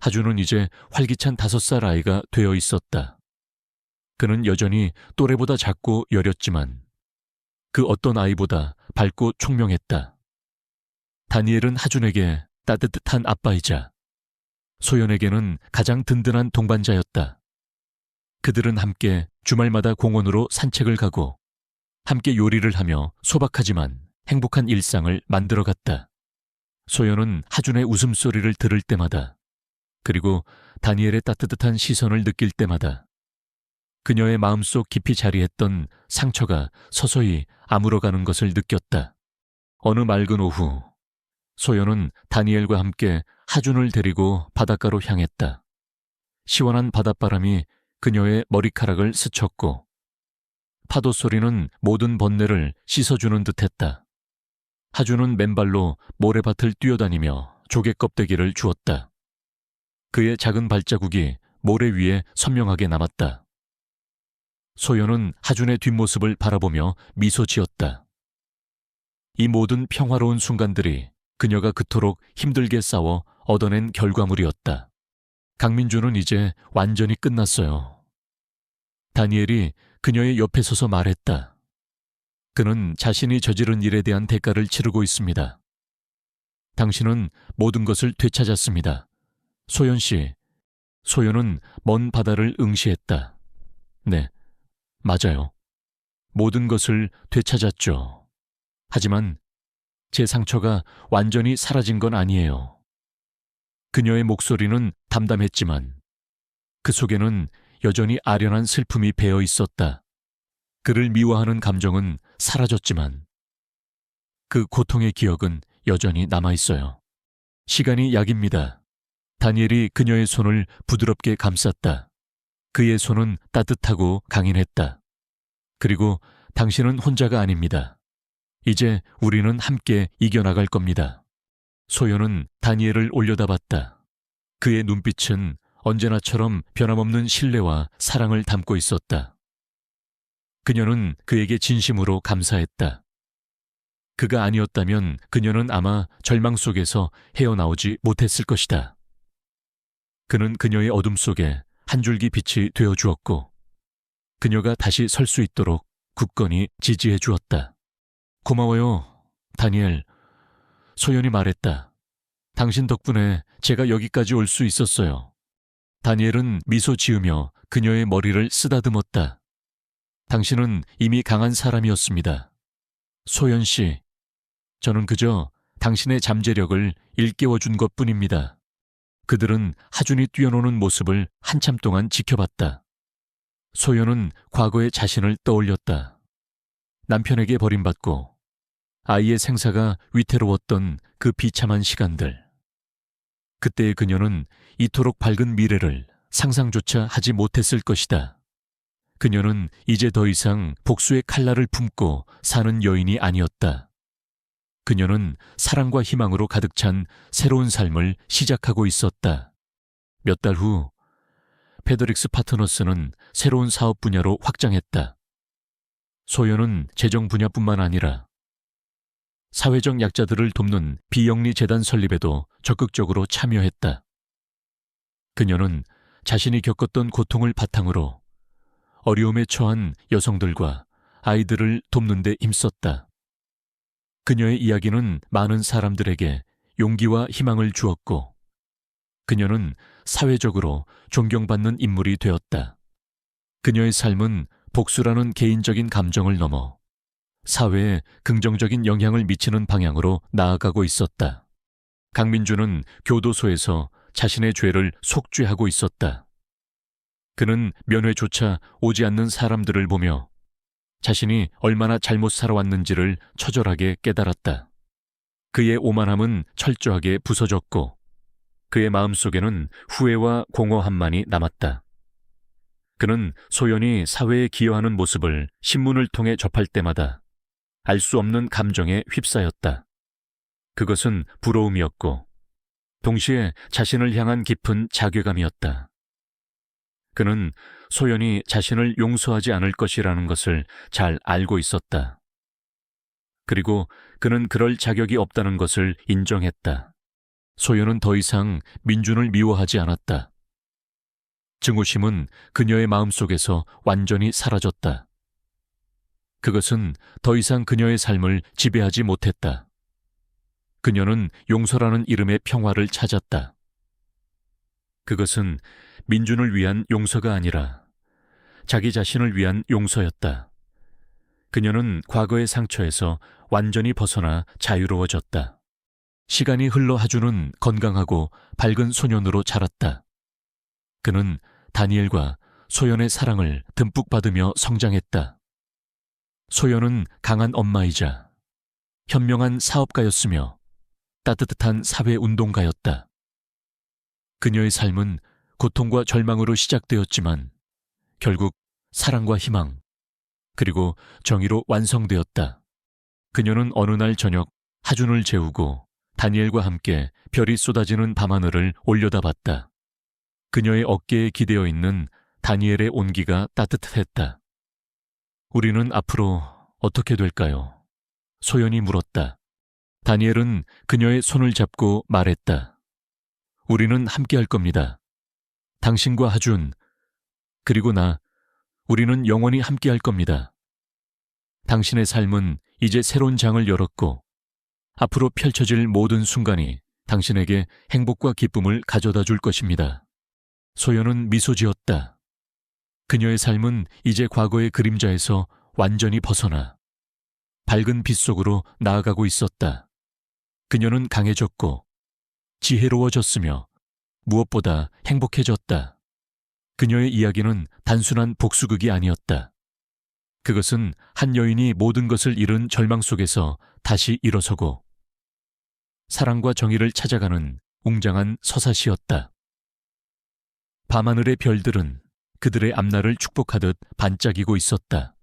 하준은 이제 활기찬 5살 아이가 되어 있었다. 그는 여전히 또래보다 작고 여렸지만 그 어떤 아이보다 밝고 총명했다. 다니엘은 하준에게 따뜻한 아빠이자 소연에게는 가장 든든한 동반자였다. 그들은 함께 주말마다 공원으로 산책을 가고 함께 요리를 하며 소박하지만 행복한 일상을 만들어갔다. 소연은 하준의 웃음소리를 들을 때마다 그리고 다니엘의 따뜻한 시선을 느낄 때마다 그녀의 마음속 깊이 자리했던 상처가 서서히 아물어가는 것을 느꼈다. 어느 맑은 오후 소연은 다니엘과 함께 하준을 데리고 바닷가로 향했다. 시원한 바닷바람이 그녀의 머리카락을 스쳤고 파도 소리는 모든 번뇌를 씻어주는 듯했다. 하준은 맨발로 모래밭을 뛰어다니며 조개 껍데기를 주웠다. 그의 작은 발자국이 모래 위에 선명하게 남았다. 소연은 하준의 뒷모습을 바라보며 미소 지었다. 이 모든 평화로운 순간들이 그녀가 그토록 힘들게 싸워 얻어낸 결과물이었다. 강민주는 이제 완전히 끝났어요. 다니엘이 그녀의 옆에 서서 말했다. 그는 자신이 저지른 일에 대한 대가를 치르고 있습니다. 당신은 모든 것을 되찾았습니다. 소연 씨. 소연은 먼 바다를 응시했다. 네, 맞아요. 모든 것을 되찾았죠. 하지만 제 상처가 완전히 사라진 건 아니에요. 그녀의 목소리는 담담했지만 그 속에는 여전히 아련한 슬픔이 배어 있었다. 그를 미워하는 감정은 사라졌지만 그 고통의 기억은 여전히 남아있어요. 시간이 약입니다. 다니엘이 그녀의 손을 부드럽게 감쌌다. 그의 손은 따뜻하고 강인했다. 그리고 당신은 혼자가 아닙니다. 이제 우리는 함께 이겨나갈 겁니다. 소연은 다니엘을 올려다봤다. 그의 눈빛은 언제나처럼 변함없는 신뢰와 사랑을 담고 있었다. 그녀는 그에게 진심으로 감사했다. 그가 아니었다면 그녀는 아마 절망 속에서 헤어나오지 못했을 것이다. 그는 그녀의 어둠 속에 한 줄기 빛이 되어주었고 그녀가 다시 설 수 있도록 굳건히 지지해 주었다. 고마워요, 다니엘. 소연이 말했다. 당신 덕분에 제가 여기까지 올 수 있었어요. 다니엘은 미소 지으며 그녀의 머리를 쓰다듬었다. 당신은 이미 강한 사람이었습니다. 소연 씨, 저는 그저 당신의 잠재력을 일깨워준 것뿐입니다. 그들은 하준이 뛰어노는 모습을 한참 동안 지켜봤다. 소연은 과거의 자신을 떠올렸다. 남편에게 버림받고 아이의 생사가 위태로웠던 그 비참한 시간들. 그때의 그녀는 이토록 밝은 미래를 상상조차 하지 못했을 것이다. 그녀는 이제 더 이상 복수의 칼날을 품고 사는 여인이 아니었다. 그녀는 사랑과 희망으로 가득 찬 새로운 삶을 시작하고 있었다. 몇 달 후, 페더릭스 파트너스는 새로운 사업 분야로 확장했다. 소연은 재정 분야뿐만 아니라 사회적 약자들을 돕는 비영리 재단 설립에도 적극적으로 참여했다. 그녀는 자신이 겪었던 고통을 바탕으로 어려움에 처한 여성들과 아이들을 돕는 데 힘썼다. 그녀의 이야기는 많은 사람들에게 용기와 희망을 주었고 그녀는 사회적으로 존경받는 인물이 되었다. 그녀의 삶은 복수라는 개인적인 감정을 넘어 사회에 긍정적인 영향을 미치는 방향으로 나아가고 있었다. 강민주는 교도소에서 자신의 죄를 속죄하고 있었다. 그는 면회조차 오지 않는 사람들을 보며 자신이 얼마나 잘못 살아왔는지를 처절하게 깨달았다. 그의 오만함은 철저하게 부서졌고 그의 마음속에는 후회와 공허함만이 남았다. 그는 소연이 사회에 기여하는 모습을 신문을 통해 접할 때마다 알 수 없는 감정에 휩싸였다. 그것은 부러움이었고 동시에 자신을 향한 깊은 자괴감이었다. 그는 소연이 자신을 용서하지 않을 것이라는 것을 잘 알고 있었다. 그리고 그는 그럴 자격이 없다는 것을 인정했다. 소연은 더 이상 민준을 미워하지 않았다. 증오심은 그녀의 마음속에서 완전히 사라졌다. 그것은 더 이상 그녀의 삶을 지배하지 못했다. 그녀는 용서라는 이름의 평화를 찾았다. 그것은 민준을 위한 용서가 아니라 자기 자신을 위한 용서였다. 그녀는 과거의 상처에서 완전히 벗어나 자유로워졌다. 시간이 흘러 하준은 건강하고 밝은 소년으로 자랐다. 그는 다니엘과 소연의 사랑을 듬뿍 받으며 성장했다. 소연은 강한 엄마이자 현명한 사업가였으며 따뜻한 사회운동가였다. 그녀의 삶은 고통과 절망으로 시작되었지만 결국 사랑과 희망, 그리고 정의로 완성되었다. 그녀는 어느 날 저녁 하준을 재우고 다니엘과 함께 별이 쏟아지는 밤하늘을 올려다봤다. 그녀의 어깨에 기대어 있는 다니엘의 온기가 따뜻했다. 우리는 앞으로 어떻게 될까요? 소연이 물었다. 다니엘은 그녀의 손을 잡고 말했다. 우리는 함께 할 겁니다. 당신과 하준, 그리고 우리는 영원히 함께 할 겁니다. 당신의 삶은 이제 새로운 장을 열었고 앞으로 펼쳐질 모든 순간이 당신에게 행복과 기쁨을 가져다 줄 것입니다. 소연은 미소 지었다. 그녀의 삶은 이제 과거의 그림자에서 완전히 벗어나 밝은 빛 속으로 나아가고 있었다. 그녀는 강해졌고 지혜로워졌으며 무엇보다 행복해졌다. 그녀의 이야기는 단순한 복수극이 아니었다. 그것은 한 여인이 모든 것을 잃은 절망 속에서 다시 일어서고 사랑과 정의를 찾아가는 웅장한 서사시였다. 밤하늘의 별들은 그들의 앞날을 축복하듯 반짝이고 있었다.